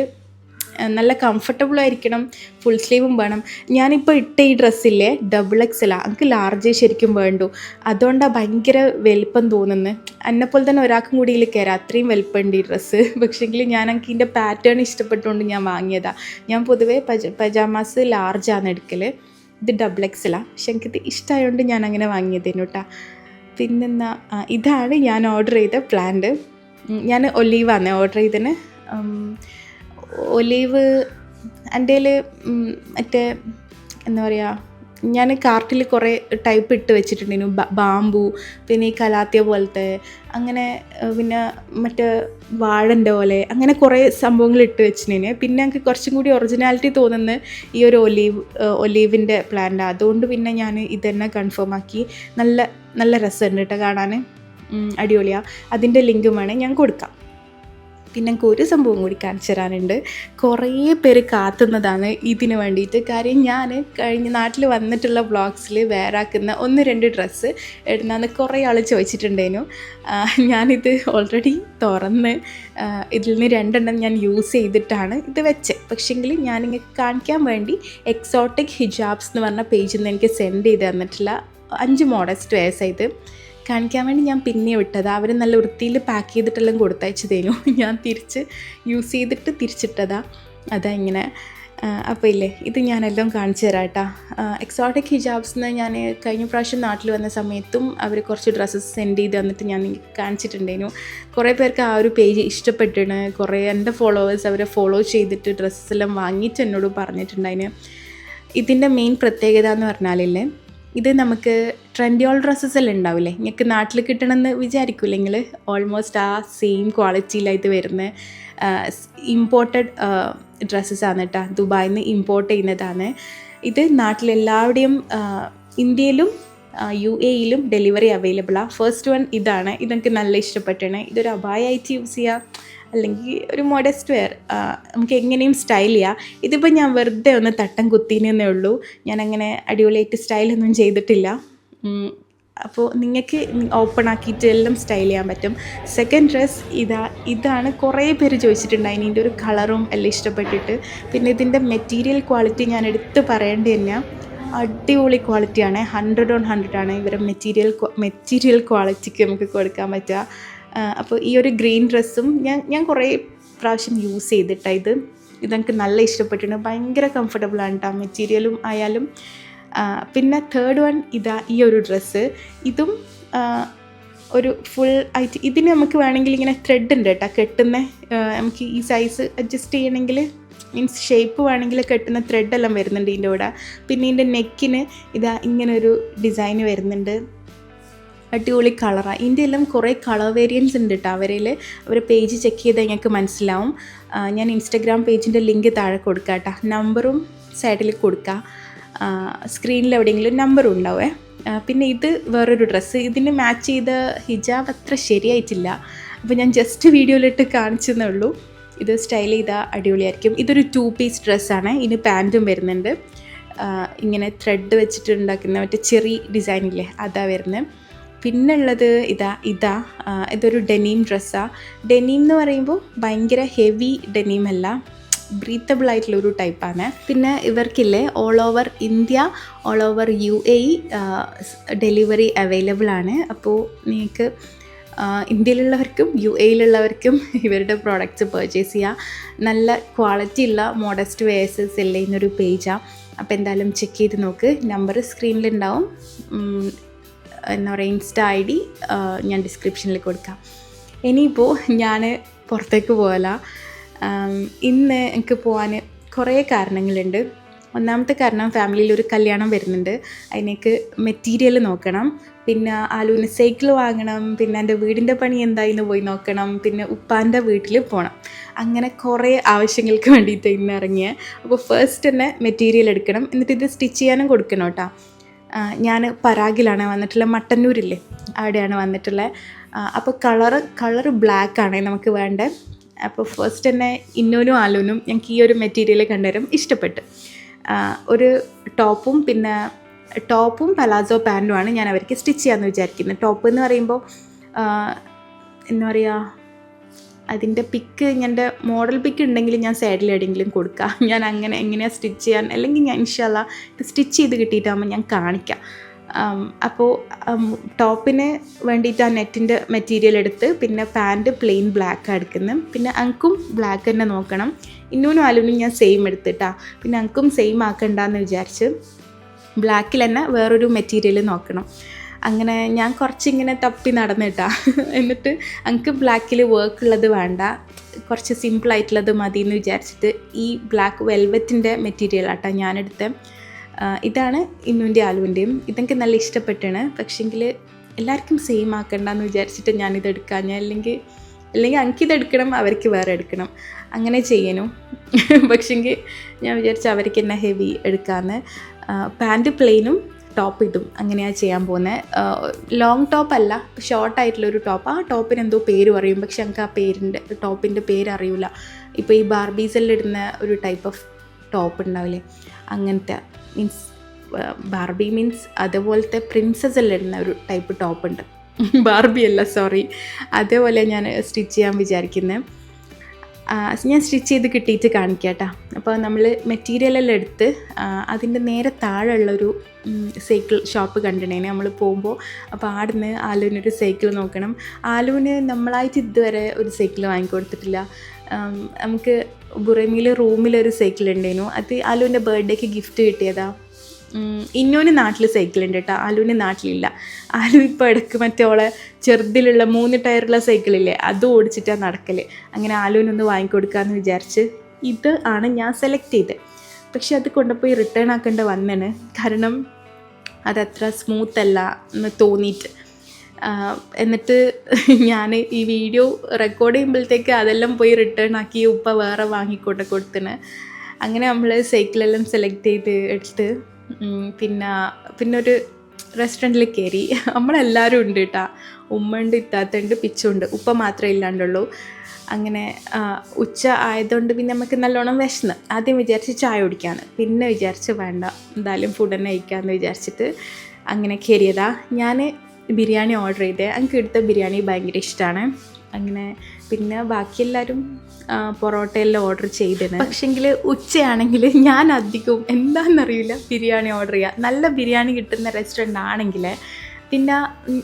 നല്ല കംഫർട്ടബിളായിരിക്കണം, ഫുൾ സ്ലീവും വേണം. ഞാനിപ്പോൾ ഇട്ട ഈ ഡ്രസ്സില്ലേ XXL എനിക്ക് ലാർജേ ശരിക്കും വേണ്ടു. അതുകൊണ്ടാണ് ഭയങ്കര വലിപ്പം തോന്നുന്നത്. എന്നെപ്പോലെ തന്നെ ഒരാൾക്കും കൂടി ഇതിൽ കയറാം, അത്രയും വലിപ്പമുണ്ട് ഈ ഡ്രസ്സ്. പക്ഷേങ്കിൽ എനിക്ക് ഇതിൻ്റെ പാറ്റേൺ ഇഷ്ടപ്പെട്ടുകൊണ്ട് ഞാൻ വാങ്ങിയതാണ്. ഞാൻ പൊതുവേ പജാമാസ് ലാർജാണ് എടുക്കൽ. ഇത് XXL. പക്ഷെ എനിക്കിത് ഇഷ്ടമായതുകൊണ്ട് ഞാൻ അങ്ങനെ വാങ്ങിയതേനു കേട്ടോ. പിന്നെന്താ, ഇതാണ് ഞാൻ ഓർഡർ ചെയ്ത പ്ലാന്റ്. ഞാൻ ഒലീവാണ് ഓർഡർ ചെയ്തതിന്. ഒലീവ് എൻ്റെ കയ്യിൽ മറ്റേ എന്താ പറയുക, ഞാൻ കാർട്ടിൽ കുറേ ടൈപ്പ് ഇട്ട് വെച്ചിട്ടുണ്ടായിരുന്നു. ബാമ്പു, പിന്നെ ഈ കലാത്തിയ പോലത്തെ, അങ്ങനെ പിന്നെ മറ്റേ വാഴൻ്റെ പോലെ, അങ്ങനെ കുറേ സംഭവങ്ങൾ ഇട്ട് വെച്ചിട്ടുണ്ടേന്. പിന്നെ എനിക്ക് കുറച്ചും കൂടി ഒറിജിനാലിറ്റി തോന്നുന്ന ഈ ഒരു ഒലീവിൻ്റെ പ്ലാന്റ്. അതുകൊണ്ട് പിന്നെ ഞാൻ ഇതന്നെ കൺഫേം ആക്കി. നല്ല രസമുണ്ട് കേട്ടോ കാണാൻ, അടിപൊളിയാണ്. അതിൻ്റെ ലിങ്ക് വേണേൽ ഞാൻ കൊടുക്കാം. പിന്നെ എനിക്ക് ഒരു സംഭവം കൂടി കാണിച്ചു തരാനുണ്ട്. കുറേ പേര് കാത്തുന്നതാണ് ഇതിന് വേണ്ടിയിട്ട്. കാര്യം ഞാൻ കഴിഞ്ഞ നാട്ടിൽ വന്നിട്ടുള്ള വ്ളോഗ്സിൽ വേറാക്കുന്ന 1-2 ഡ്രസ്സ് ഇടുന്നതെന്ന് കുറേ ആൾ ചോദിച്ചിട്ടുണ്ടായിരുന്നു. ഞാനിത് ഓൾറെഡി തുറന്ന് ഇതിൽ നിന്ന് 2 ഞാൻ യൂസ് ചെയ്തിട്ടാണ് ഇത് വെച്ചത്. പക്ഷേങ്കിൽ ഞാനിങ്ങനെ കാണിക്കാൻ വേണ്ടി എക്സോട്ടിക് ഹിജാബ്സ് എന്ന് പറഞ്ഞ പേജിൽ നിന്ന് എനിക്ക് സെൻഡ് ചെയ്ത് തന്നിട്ടില്ല 5 മോഡസ്റ്റ് വേഴ്സായത് കാണിക്കാൻ വേണ്ടി ഞാൻ പിന്നെ വിട്ടത്. അവർ നല്ല വൃത്തിയിൽ പാക്ക് ചെയ്തിട്ടെല്ലാം കൊടുത്തയച്ചതേനു. ഞാൻ തിരിച്ച് യൂസ് ചെയ്തിട്ട് തിരിച്ചിട്ടതാ. അതാ ഇങ്ങനെ. അപ്പോൾ ഇല്ലേ, ഇത് ഞാനെല്ലാം കാണിച്ചു തരാം കേട്ടോ. എക്സോട്ടിക് ഹിജാബ്സിന് ഞാൻ കഴിഞ്ഞ പ്രാവശ്യം നാട്ടിൽ വന്ന സമയത്തും അവർ കുറച്ച് ഡ്രസ്സസ് സെൻഡ് ചെയ്ത് തന്നിട്ട് ഞാൻ കാണിച്ചിട്ടുണ്ടായിരുന്നു. കുറേ പേർക്ക് ആ ഒരു പേജ് ഇഷ്ടപ്പെട്ടിട്ട് കുറേ എൻ്റെ ഫോളോവേഴ്സ് അവരെ ഫോളോ ചെയ്തിട്ട് ഡ്രസ്സെല്ലാം വാങ്ങിയിട്ട് എന്നോട് പറഞ്ഞിട്ടുണ്ടായിരുന്നു. ഇതിൻ്റെ മെയിൻ പ്രത്യേകത എന്ന് പറഞ്ഞാലില്ലേ, ഇത് നമുക്ക് ട്രെൻഡിയോൾ ഡ്രസ്സസ് എല്ലാം ഉണ്ടാവില്ലേ, നിങ്ങൾക്ക് നാട്ടിൽ കിട്ടണമെന്ന് വിചാരിക്കില്ലെങ്കിൽ ഓൾമോസ്റ്റ് ആ സെയിം ക്വാളിറ്റിയിലാണ് ഇത് വരുന്നത്. ഇമ്പോർട്ടഡ് ഡ്രസ്സസ്സാണ് കേട്ടോ, ദുബായിൽ നിന്ന് ഇമ്പോർട്ട് ചെയ്യുന്നതാണ്. ഇത് നാട്ടിലെല്ലാവരുടെയും ഇന്ത്യയിലും UAEയിലും ഡെലിവറി അവൈലബിളാണ്. ഫസ്റ്റ് വൺ ഇതാണ്. ഇതെനിക്ക് നല്ല ഇഷ്ടപ്പെട്ടാണ്. ഇതൊരു അബായായിട്ട് യൂസ് ചെയ്യാം, അല്ലെങ്കിൽ ഒരു മോഡസ്റ്റ് വെയർ, നമുക്ക് എങ്ങനെയും സ്റ്റൈൽ ചെയ്യാം. ഇതിപ്പോൾ ഞാൻ വെറുതെ ഒന്ന് തട്ടം കുത്തിനേ ഉള്ളൂ. ഞാനങ്ങനെ അടിപൊളിയായിട്ട് സ്റ്റൈലൊന്നും ചെയ്തിട്ടില്ല. അപ്പോൾ നിങ്ങൾക്ക് ഓപ്പൺ ആക്കിയിട്ട് എല്ലാം സ്റ്റൈൽ ചെയ്യാൻ പറ്റും. സെക്കൻഡ് ഡ്രസ്സ് ഇതാണ് കുറേ പേര് ചോദിച്ചിട്ടുണ്ടായിന്. ഇതിൻ്റെ ഒരു കളറും എല്ലാം ഇഷ്ടപ്പെട്ടിട്ട്. പിന്നെ ഇതിൻ്റെ മെറ്റീരിയൽ ക്വാളിറ്റി ഞാൻ എടുത്ത് പറയേണ്ടത് തന്നെയാണ്. അടിപൊളി ക്വാളിറ്റിയാണ്. 100 on 100 ആണ് ഇവരെ മെറ്റീരിയൽ ക്വാളിറ്റിക്ക് നമുക്ക് കൊടുക്കാൻ പറ്റുക. അപ്പോൾ ഈ ഒരു ഗ്രീൻ ഡ്രസ്സും ഞാൻ കുറേ പ്രാവശ്യം യൂസ് ചെയ്തിട്ടാണ്. ഇതെനിക്ക് നല്ല ഇഷ്ടപ്പെട്ടിട്ടുണ്ട്. ഭയങ്കര കംഫർട്ടബിളാണ് കേട്ടോ, മെറ്റീരിയലും ആയാലും. പിന്നെ തേർഡ് വൺ ഈ ഒരു ഡ്രസ്സ്. ഇതും ഒരു ഫുൾ ആയിട്ട് ഇതിന് നമുക്ക് വേണമെങ്കിൽ ഇങ്ങനെ ത്രെഡ് ഉണ്ട് കേട്ടോ കെട്ടുന്ന, നമുക്ക് ഈ സൈസ് അഡ്ജസ്റ്റ് ചെയ്യണമെങ്കിൽ മീൻസ് ഷേപ്പ് വേണമെങ്കിൽ കെട്ടുന്ന ത്രെഡെല്ലാം വരുന്നുണ്ട് ഇതിൻ്റെ കൂടെ. പിന്നെ ഇതിൻ്റെ നെക്കിന് ഇതാ ഇങ്ങനൊരു ഡിസൈൻ വരുന്നുണ്ട്, അടിപൊളി കളറാണ്. ഇതിൻ്റെ എല്ലാം കുറേ കളർ വേരിയൻസ് ഉണ്ട് കേട്ടോ. അവരെ പേജ് ചെക്ക് ചെയ്താൽ ഞങ്ങൾക്ക് മനസ്സിലാവും. ഞാൻ ഇൻസ്റ്റഗ്രാം പേജിൻ്റെ ലിങ്ക് താഴെ കൊടുക്കാം കേട്ടോ, നമ്പറും സൈഡിൽ കൊടുക്കാം, സ്ക്രീനിൽ എവിടെയെങ്കിലും നമ്പറും ഉണ്ടാവേ. പിന്നെ ഇത് വേറൊരു ഡ്രസ്സ്, ഇതിന് മാച്ച് ചെയ്ത ഹിജാബ് അത്ര ശരിയായിട്ടില്ല, അപ്പോൾ ഞാൻ ജസ്റ്റ് വീഡിയോയിലിട്ട് കാണിച്ചെന്നേ ഉള്ളൂ. ഇത് സ്റ്റൈൽ ചെയ്താൽ അടിപൊളിയായിരിക്കും. ഇതൊരു 2 പീസ് ഡ്രസ്സാണ്, ഇതിന് പാൻറ്റും വരുന്നുണ്ട്. ഇങ്ങനെ ത്രെഡ് വെച്ചിട്ട് ഉണ്ടാക്കുന്ന മറ്റേ ചെറി ഡിസൈനില്ലേ അതാ വരുന്നത്. പിന്നെ ഉള്ളത് ഇതൊരു ഡെനീം ഡ്രസ്സാണ്. ഡെനീം എന്ന് പറയുമ്പോൾ ഭയങ്കര ഹെവി ഡെനീം അല്ല, ബ്രീത്തബിൾ ആയിട്ടുള്ളൊരു ടൈപ്പാണ്. പിന്നെ ഇവർക്കില്ലേ all over India, all over UAE delivery available ആണ്. അപ്പോൾ നിങ്ങൾക്ക് ഇന്ത്യയിലുള്ളവർക്കും UAEയിലുള്ളവർക്കും ഇവരുടെ പ്രോഡക്റ്റ്സ് പർച്ചേസ് ചെയ്യുക. നല്ല ക്വാളിറ്റി ഉള്ള മോഡസ്റ്റ് വെയേഴ്സ് സെല് ചെയ്യുന്നൊരു പേജാണ്. അപ്പോൾ എന്തായാലും ചെക്ക് ചെയ്ത് നോക്ക്. നമ്പർ സ്ക്രീനിലുണ്ടാവും, എന്താ പറയുക ഇൻസ്റ്റ ID ഞാൻ ഡിസ്ക്രിപ്ഷനിൽ കൊടുക്കാം. ഇനിയിപ്പോൾ ഞാൻ പുറത്തേക്ക് പോകല. ഇന്ന് എനിക്ക് പോകാൻ കുറേ കാരണങ്ങളുണ്ട്. ഒന്നാമത്തെ കാരണം ഫാമിലിയിൽ ഒരു കല്യാണം വരുന്നുണ്ട്, അതിനേക്ക് മെറ്റീരിയൽ നോക്കണം. പിന്നെ ആലുവിന് സൈക്കിൾ വാങ്ങണം. പിന്നെ എൻ്റെ വീടിൻ്റെ പണി എന്തായിന്ന് പോയി നോക്കണം. പിന്നെ ഉപ്പാൻ്റെ വീട്ടിൽ പോകണം. അങ്ങനെ കുറേ ആവശ്യങ്ങൾക്ക് വേണ്ടിയിട്ട് ഇന്ന് ഇറങ്ങിയത്. അപ്പോൾ ഫസ്റ്റ് തന്നെ മെറ്റീരിയൽ എടുക്കണം, എന്നിട്ട് ഇത് സ്റ്റിച്ച് ചെയ്യാനും കൊടുക്കണം കേട്ടോ. ഞാൻ പരാഗിലാണ് വന്നിട്ടുള്ളത്, മട്ടന്നൂരില്ലേ അവിടെയാണ് വന്നിട്ടുള്ളത്. അപ്പോൾ കളറ് ബ്ലാക്കാണ് നമുക്ക് വേണ്ടത്. അപ്പോൾ ഫസ്റ്റ് തന്നെ ഇന്നോനും ആലൂനും ഞങ്ങൾക്ക് ഈ ഒരു മെറ്റീരിയൽ കണ്ടുവരും ഇഷ്ടപ്പെട്ട്. ഒരു ടോപ്പും പലാസോ പാൻറ്റുമാണ് ഞാൻ അവർക്ക് സ്റ്റിച്ച് ചെയ്യാമെന്ന് വിചാരിക്കുന്നത്. ടോപ്പ് എന്ന് പറയുമ്പോൾ എന്താ പറയുക, അതിൻ്റെ പിക്ക് എൻ്റെ മോഡൽ പിക്ക് ഉണ്ടെങ്കിൽ ഞാൻ സൈഡിൽ എവിടെയെങ്കിലും കൊടുക്കാം. ഞാൻ അങ്ങനെ എങ്ങനെയാണ് സ്റ്റിച്ച് ചെയ്യാൻ, അല്ലെങ്കിൽ ഞാൻ ഇൻഷാല്ലാ ഇത് സ്റ്റിച്ച് ചെയ്ത് കിട്ടിയിട്ടാകുമ്പോൾ ഞാൻ കാണിക്കാം. അപ്പോൾ ടോപ്പിന് വേണ്ടിയിട്ട് ആ നെറ്റിൻ്റെ മെറ്റീരിയൽ എടുത്ത്, പിന്നെ പാൻറ്റ് പ്ലെയിൻ ബ്ലാക്കാണ് എടുക്കുന്നത്. പിന്നെ അങ്കും ബ്ലാക്ക് തന്നെ നോക്കണം. ഇന്നൂനും ആലൂനും ഞാൻ സെയിം എടുത്തിട്ടാ, പിന്നെ അങ്കും സെയിം ആക്കണ്ടെന്ന് വിചാരിച്ച് ബ്ലാക്കിൽ തന്നെ വേറൊരു മെറ്റീരിയൽ നോക്കണം. അങ്ങനെ ഞാൻ കുറച്ചിങ്ങനെ തപ്പി നടന്നിട്ടാ. എന്നിട്ട് എനിക്ക് ബ്ലാക്കിൽ വർക്ക് ഉള്ളത് വേണ്ട, കുറച്ച് സിമ്പിളായിട്ടുള്ളത് മതി എന്ന് വിചാരിച്ചിട്ട് ഈ ബ്ലാക്ക് വെൽവെറ്റിൻ്റെ മെറ്റീരിയലാട്ടോ ഞാനെടുത്തത്. ഇതാണ് ഇന്നുവിൻ്റെ ആലുവിൻ്റെയും. ഇതെനിക്ക് നല്ല ഇഷ്ടപ്പെട്ടാണ്. പക്ഷേങ്കിൽ എല്ലാവർക്കും സെയിം ആക്കണ്ടെന്ന് വിചാരിച്ചിട്ട് ഞാനിത് എടുക്കാം. അല്ലെങ്കിൽ എനിക്കിതെടുക്കണം, അവർക്ക് വേറെ എടുക്കണം, അങ്ങനെ ചെയ്യണു. പക്ഷേങ്കിൽ ഞാൻ വിചാരിച്ചു അവർക്ക് എന്നെ ഹെവി എടുക്കാമെന്ന്. പാൻറ്റ് പ്ലെയിനും ടോപ്പ് ഇതും അങ്ങനെയാണ് ചെയ്യാൻ പോകുന്നത്. ലോങ് ടോപ്പല്ല, ഷോർട്ടായിട്ടുള്ളൊരു ടോപ്പ്. ആ ടോപ്പിന് എന്തോ പേര് പറയും, പക്ഷെ എനിക്ക് ആ ടോപ്പിൻ്റെ പേര് അറിയില്ല. ഇപ്പോൾ ഈ ബാർബീസെല്ലാം ഇടുന്ന ഒരു ടൈപ്പ് ഓഫ് ടോപ്പ് ഉണ്ടാവില്ലേ, അങ്ങനത്തെ മീൻസ് ബാർബി മീൻസ് അതുപോലത്തെ പ്രിൻസസ് എല്ലാം ഇടുന്ന ഒരു ടൈപ്പ് ടോപ്പുണ്ട്. ബാർബി അല്ല, സോറി. അതേപോലെ ഞാൻ സ്റ്റിച്ച് ചെയ്യാൻ വിചാരിക്കുന്നത്. ഞാൻ സ്റ്റിച്ച് ചെയ്ത് കിട്ടിയിട്ട് കാണിക്കാം കേട്ടോ. അപ്പോൾ നമ്മൾ മെറ്റീരിയലെല്ലാം എടുത്ത് അതിൻ്റെ നേരെ താഴെയുള്ളൊരു സൈക്കിൾ ഷോപ്പ് കണ്ടിട്ടുണ്ടെങ്കിൽ നമ്മൾ പോകുമ്പോൾ, അപ്പോൾ ആടുന്ന് ആലുവിനൊരു സൈക്കിൾ നോക്കണം. ആലുവിന് നമ്മളായിട്ട് ഇതുവരെ ഒരു സൈക്കിൾ വാങ്ങിക്കൊടുത്തിട്ടില്ല. നമുക്ക് ബുറമിയിൽ റൂമിലൊരു സൈക്കിൾ ഉണ്ടായിരുന്നു, അത് ആലുവിൻ്റെ ബർത്ത്ഡേക്ക് ഗിഫ്റ്റ് കിട്ടിയതാണ്. ഇന്നോന് നാട്ടിൽ സൈക്കിളുണ്ട് കേട്ടോ, ആലുവിന് നാട്ടിലില്ല. ആലു ഇപ്പോൾ ഇടയ്ക്ക് മറ്റേ ഓളെ ചെറുതിലുള്ള 3 ടയറുള്ള സൈക്കിളില്ലേ അത് ഓടിച്ചിട്ടാണ് നടക്കൽ. അങ്ങനെ ആലുവിനൊന്ന് വാങ്ങിക്കൊടുക്കാമെന്ന് വിചാരിച്ച് ഇത് ആണ് ഞാൻ സെലക്ട് ചെയ്തത്. പക്ഷെ അത് കൊണ്ടുപോയി റിട്ടേൺ ആക്കേണ്ട വന്നാണ്, കാരണം അതത്ര സ്മൂത്തല്ല എന്ന് തോന്നിയിട്ട്. എന്നിട്ട് ഞാൻ ഈ വീഡിയോ റെക്കോർഡ് ചെയ്യുമ്പോഴത്തേക്ക് അതെല്ലാം പോയി റിട്ടേൺ ആക്കി ഉപ്പ വേറെ വാങ്ങിക്കൊണ്ട് കൊടുത്തിന്. അങ്ങനെ നമ്മൾ സൈക്കിളെല്ലാം സെലക്ട് ചെയ്ത് എടുത്ത് പിന്നെ ഒരു റെസ്റ്റോറൻറ്റിൽ കയറി. നമ്മളെല്ലാവരും ഉണ്ട് കേട്ടോ, ഉമ്മ ഉണ്ട്, ഇത്താത്തുണ്ട്, പിച്ചുണ്ട്, ഉപ്പ മാത്രമേ ഇല്ലാണ്ടുള്ളൂ. അങ്ങനെ ഉച്ച ആയതുകൊണ്ട് പിന്നെ നമുക്ക് നല്ലോണം വിശന്ന്. ആദ്യം വിചാരിച്ച് ചായ കുടിക്കാമെന്ന്, പിന്നെ വിചാരിച്ച് വേണ്ട എന്തായാലും ഫുഡ് തന്നെ കഴിക്കാമെന്ന് വിചാരിച്ചിട്ട് അങ്ങനെ കയറിയതാ. ഞാൻ ബിരിയാണി ഓർഡർ ചെയ്തേ, എനിക്ക് എടുത്ത ബിരിയാണി ഭയങ്കര ഇഷ്ടമാണ്. അങ്ങനെ പിന്നെ ബാക്കിയെല്ലാവരും പൊറോട്ടയെല്ലാം ഓർഡർ ചെയ്തേനെ. പക്ഷെങ്കിൽ ഉച്ചയാണെങ്കിൽ ഞാൻ അധികവും എന്താണെന്നറിയില്ല ബിരിയാണി ഓർഡർ ചെയ്യുക. നല്ല ബിരിയാണി കിട്ടുന്ന റെസ്റ്റോറൻ്റ് ആണെങ്കിൽ പിന്നെ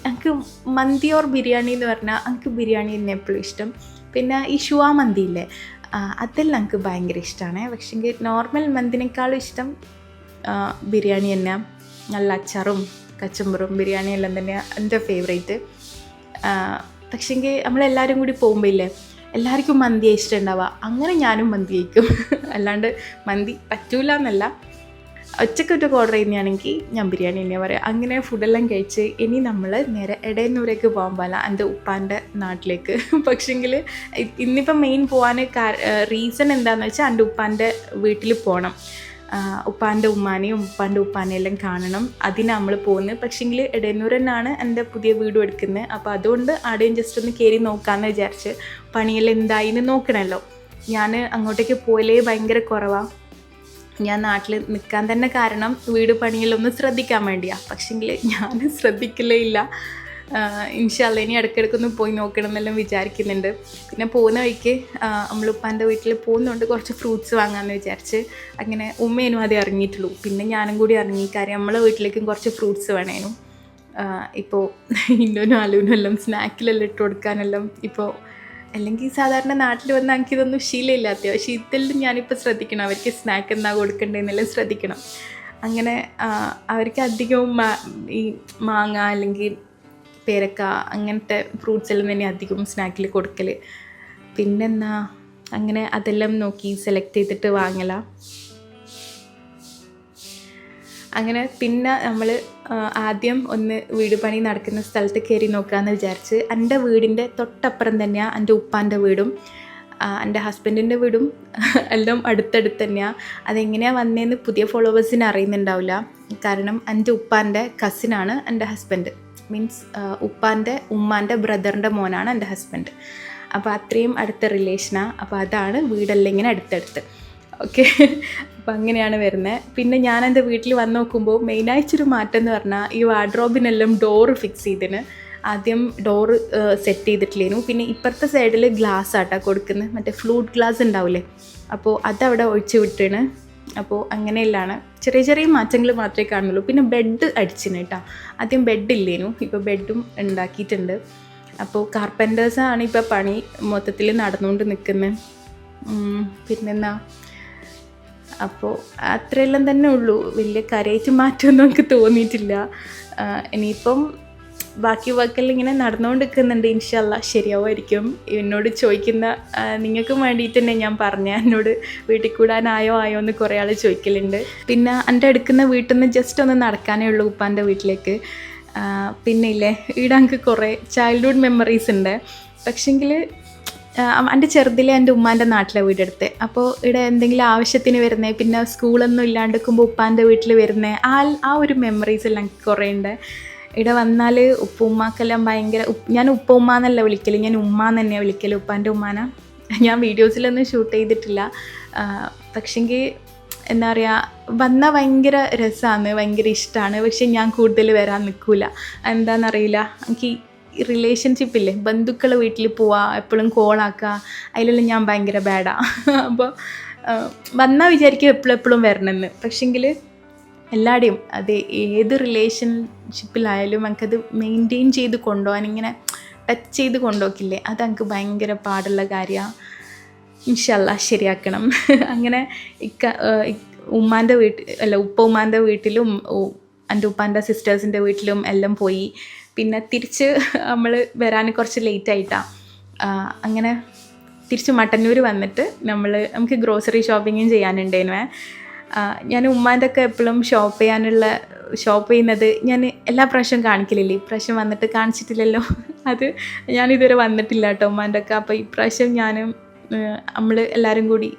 എനിക്ക് മന്തി ഓർ ബിരിയാണി എന്ന് പറഞ്ഞാൽ എനിക്ക് ബിരിയാണി തന്നെ എപ്പോഴും ഇഷ്ടം. പിന്നെ ഈ ഷുവാ മന്തിയില്ലേ അതെല്ലാം എനിക്ക് ഭയങ്കര ഇഷ്ടമാണ്. പക്ഷെങ്കിൽ നോർമൽ മന്തിനേക്കാളും ഇഷ്ടം ബിരിയാണി തന്നെ. നല്ല അച്ചാറും കച്ചമ്പറും ബിരിയാണിയെല്ലാം തന്നെയാണ് എൻ്റെ ഫേവറേറ്റ്. പക്ഷേങ്കിൽ നമ്മളെല്ലാവരും കൂടി പോകുമ്പോൾ ഇല്ലേ എല്ലാവർക്കും മന്തി ഇഷ്ടമുണ്ടാവുക, അങ്ങനെ ഞാനും മന്തി കഴിക്കും. അല്ലാണ്ട് മന്തി പറ്റൂല എന്നല്ല, ഒറ്റക്കൊറ്റക്ക് ഓർഡർ ചെയ്യുന്നതാണെങ്കിൽ ഞാൻ ബിരിയാണി തന്നെയാണ് പറയുക. അങ്ങനെ ഫുഡെല്ലാം കഴിച്ച് ഇനി നമ്മൾ നേരെ എടയന്നൂരേക്ക് പോകാൻ പോലെ എൻ്റെ ഉപ്പാൻ്റെ നാട്ടിലേക്ക്. പക്ഷേങ്കിൽ ഇന്നിപ്പം മെയിൻ പോകാൻ റീസൺ എന്താണെന്ന് വെച്ചാൽ എൻ്റെ ഉപ്പാൻ്റെ വീട്ടിൽ പോകണം, ഉപ്പാൻ്റെ ഉമ്മാനെയും ഉപ്പാൻ്റെ ഉപ്പാനെയും എല്ലാം കാണണം. അതിന് നമ്മൾ പോകുന്നത്. പക്ഷേങ്കിൽ എടയന്നൂർ തന്നെയാണ് എൻ്റെ പുതിയ വീടും എടുക്കുന്നത്. അപ്പോൾ അതുകൊണ്ട് ആടെയും ജസ്റ്റ് ഒന്ന് കയറി നോക്കാമെന്ന് വിചാരിച്ച്. പണിയെല്ലാം എന്തായിന്ന് നോക്കണമല്ലോ. ഞാൻ അങ്ങോട്ടേക്ക് പോയാലേ ഭയങ്കര കുറവാണ്. ഞാൻ നാട്ടിൽ നിൽക്കാൻ തന്നെ കാരണം വീട് പണിയിലൊന്ന് ശ്രദ്ധിക്കാൻ വേണ്ടിയാണ്. പക്ഷേങ്കിൽ ഞാൻ ശ്രദ്ധിക്കലേ ഇല്ല. ഇൻഷാല്ല ഇനി ഇടയ്ക്കിടയ്ക്കൊന്ന് പോയി നോക്കണം എന്നെല്ലാം വിചാരിക്കുന്നുണ്ട്. പിന്നെ പോകുന്ന വഴിക്ക് നമ്മളുപ്പാൻ്റെ വീട്ടിൽ പോകുന്നുണ്ട്, കുറച്ച് ഫ്രൂട്ട്സ് വാങ്ങാമെന്ന് വിചാരിച്ച്. അങ്ങനെ ഉമ്മേനും അതേ ഇറങ്ങിയിട്ടുള്ളൂ. പിന്നെ ഞാനും കൂടി ഇറങ്ങി. കാര്യം നമ്മളെ വീട്ടിലേക്കും കുറച്ച് ഫ്രൂട്ട്സ് വേണേനും. ഇപ്പോൾ ഇന്നോനും അലൂനും എല്ലാം സ്നാക്കിലെല്ലാം ഇട്ട് കൊടുക്കാനെല്ലാം ഇപ്പോൾ, അല്ലെങ്കിൽ സാധാരണ നാട്ടിൽ വന്നാൽ എനിക്ക് ഇതൊന്നും ശീലമില്ലാത്ത, പക്ഷേ ഇതെല്ലാം ഞാനിപ്പോൾ ശ്രദ്ധിക്കണം. അവർക്ക് സ്നാക്ക് എന്നാ കൊടുക്കേണ്ടതെന്നെല്ലാം ശ്രദ്ധിക്കണം. അങ്ങനെ അവർക്ക് അധികവും ഈ മാങ്ങ അല്ലെങ്കിൽ പേരക്ക അങ്ങനത്തെ ഫ്രൂട്ട്സ് എല്ലാം തന്നെ അധികം സ്നാക്കിൽ കൊടുക്കൽ. പിന്നെന്നാ അങ്ങനെ അതെല്ലാം നോക്കി സെലക്ട് ചെയ്തിട്ട് വാങ്ങല. അങ്ങനെ പിന്നെ നമ്മൾ ആദ്യം ഒന്ന് വീട് പണി നടക്കുന്ന സ്ഥലത്ത് കയറി നോക്കാമെന്ന് വിചാരിച്ച്. എൻ്റെ വീടിൻ്റെ തൊട്ടപ്പുറം തന്നെയാണ് എൻ്റെ ഉപ്പാൻ്റെ വീടും എൻ്റെ ഹസ്ബൻഡിൻ്റെ വീടും എല്ലാം അടുത്തടുത്ത് തന്നെയാണ്. അതെങ്ങനെയാണ് വന്നതെന്ന് പുതിയ ഫോളോവേഴ്സിന് അറിയുന്നുണ്ടാവില്ല. കാരണം എൻ്റെ ഉപ്പാൻ്റെ കസിനാണ് എൻ്റെ ഹസ്ബൻഡ്. മീൻസ് ഉപ്പാൻ്റെ ഉമ്മാൻ്റെ ബ്രദറിൻ്റെ മോനാണ് എൻ്റെ ഹസ്ബൻഡ്. അപ്പോൾ അത്രയും അടുത്ത റിലേഷനാണ്. അപ്പോൾ അതാണ് വീടെല്ലാം ഇങ്ങനെ അടുത്തടുത്ത്. ഓക്കെ, അപ്പോൾ അങ്ങനെയാണ് വരുന്നത്. പിന്നെ ഞാൻ എൻ്റെ വീട്ടിൽ വന്ന് നോക്കുമ്പോൾ മെയിനായിട്ടൊരു മാറ്റം എന്ന് പറഞ്ഞാൽ ഈ വാർഡ്രോബിനെല്ലാം ഡോറ് ഫിക്സ് ചെയ്തിന്. ആദ്യം ഡോറ് സെറ്റ് ചെയ്തിട്ടില്ലേനു. പിന്നെ ഇപ്പുറത്തെ സൈഡിൽ ഗ്ലാസ് ആട്ടാ കൊടുക്കുന്നത്, മറ്റേ ഫ്ലൂട്ട് ഗ്ലാസ് ഉണ്ടാവില്ലേ, അപ്പോൾ അതവിടെ ഒഴിച്ച് വിട്ടാണ്. അപ്പോൾ അങ്ങനെയെല്ലാണ് ചെറിയ ചെറിയ മാറ്റങ്ങൾ മാത്രമേ കാണുന്നുള്ളൂ. പിന്നെ ബെഡ് അടിച്ചിന് കേട്ടോ. ആദ്യം ബെഡില്ലേനു, ഇപ്പോൾ ബെഡും ഉണ്ടാക്കിയിട്ടുണ്ട്. അപ്പോൾ കാർപ്പൻറ്റേഴ്സാണ് ഇപ്പോൾ പണി മൊത്തത്തിൽ നടന്നുകൊണ്ട് നിൽക്കുന്നത്. പിന്നെന്നാ, അപ്പോൾ അത്രയെല്ലാം തന്നെ ഉള്ളൂ. വലിയ കാര്യമായിട്ട് മാറ്റമൊന്നും എനിക്ക് തോന്നിയിട്ടില്ല. ഇനിയിപ്പം ബാക്കി വർക്കെല്ലാം ഇങ്ങനെ നടന്നുകൊണ്ടിരിക്കുന്നുണ്ട്. ഇൻഷാല്ലാ ശരിയാവുമായിരിക്കും. എന്നോട് ചോദിക്കുന്ന നിങ്ങൾക്കും വേണ്ടിയിട്ട് തന്നെ ഞാൻ പറഞ്ഞ, എന്നോട് വീട്ടിൽ കൂടാനായോ എന്ന് കുറേ ആൾ ചോദിക്കലുണ്ട്. പിന്നെ എൻ്റെ അടുക്കുന്ന വീട്ടിൽ നിന്ന് ജസ്റ്റ് ഒന്ന് നടക്കാനേ ഉള്ളൂ ഉപ്പാൻ്റെ വീട്ടിലേക്ക്. പിന്നെ ഇല്ലേ, ഇവിടെ എനിക്ക് കുറേ ചൈൽഡ്ഹുഡ് മെമ്മറീസ് ഉണ്ട്. പക്ഷേങ്കിൽ എൻ്റെ ചെറുതിലെ എൻ്റെ ഉമ്മാൻ്റെ നാട്ടിലെ വീടെടുത്ത്. അപ്പോൾ ഇവിടെ എന്തെങ്കിലും ആവശ്യത്തിന് വരുന്നത്, പിന്നെ സ്കൂളൊന്നും ഇല്ലാണ്ടിരിക്കുമ്പോൾ ഉപ്പാൻ്റെ വീട്ടിൽ വരുന്നത്, ആ ഒരു മെമ്മറീസ് എല്ലാം എനിക്ക് കുറേ ഉണ്ട്. ഇവിടെ വന്നാൽ ഉപ്പുമ്മാക്കെല്ലാം ഭയങ്കര, ഞാൻ ഉപ്പുമ്മ എന്നല്ല വിളിക്കൽ, ഞാൻ ഉമ്മ എന്ന് തന്നെയാണ് വിളിക്കൽ ഉപ്പാൻ്റെ ഉമ്മാനെ. ഞാൻ വീഡിയോസിലൊന്നും ഷൂട്ട് ചെയ്തിട്ടില്ല. പക്ഷേങ്കിൽ എന്താ പറയുക, വന്നാൽ ഭയങ്കര രസമാണ്, ഭയങ്കര ഇഷ്ടമാണ്. പക്ഷെ ഞാൻ കൂടുതൽ വരാൻ നിൽക്കില്ല. എന്താണെന്നറിയില്ല, എനിക്ക് റിലേഷൻഷിപ്പില്ലേ, ബന്ധുക്കളെ വീട്ടിൽ പോവുക, എപ്പോഴും കോളാക്കുക, അതിലെല്ലാം ഞാൻ ഭയങ്കര ബാഡാണ്. അപ്പോൾ വന്നാൽ വിചാരിക്കും എപ്പോഴും വരണമെന്ന്. പക്ഷേങ്കിൽ എല്ലാവരുടെയും അത് ഏത് റിലേഷൻഷിപ്പിലായാലും നമുക്കത് മെയിൻറ്റെയിൻ ചെയ്ത് കൊണ്ടുപോകാൻ, ഇങ്ങനെ ടച്ച് ചെയ്ത് കൊണ്ടുപോക്കില്ലേ, അത് എനിക്ക് ഭയങ്കര പാടുള്ള കാര്യമാണ്. ഇൻഷാല്ലാ ശരിയാക്കണം. അങ്ങനെ ഉമ്മാൻ്റെ ഉപ്പ വീട്ടിലും എൻ്റെ ഉപ്പാൻ്റെ സിസ്റ്റേഴ്സിൻ്റെ വീട്ടിലും എല്ലാം പോയി. പിന്നെ തിരിച്ച് നമ്മൾ വരാൻ കുറച്ച് ലേറ്റായിട്ടാണ്. അങ്ങനെ തിരിച്ച് മട്ടന്നൂർ വന്നിട്ട് നമുക്ക് ഗ്രോസറി ഷോപ്പിങ്ങും ചെയ്യാനുണ്ടേനു. ഞാൻ ഉമ്മാൻ്റെ ഒക്കെ എപ്പോഴും ഷോപ്പ് ചെയ്യുന്നത് ഞാൻ എല്ലാ പ്രാവശ്യവും കാണിക്കലില്ലേ, ഇപ്രാവശ്യം വന്നിട്ട് കാണിച്ചിട്ടില്ലല്ലോ. അത് ഞാനിതുവരെ വന്നിട്ടില്ല കേട്ടോ ഉമ്മാൻ്റെ ഒക്കെ. അപ്പോൾ ഇപ്രാവശ്യം നമ്മൾ എല്ലാവരും കൂടി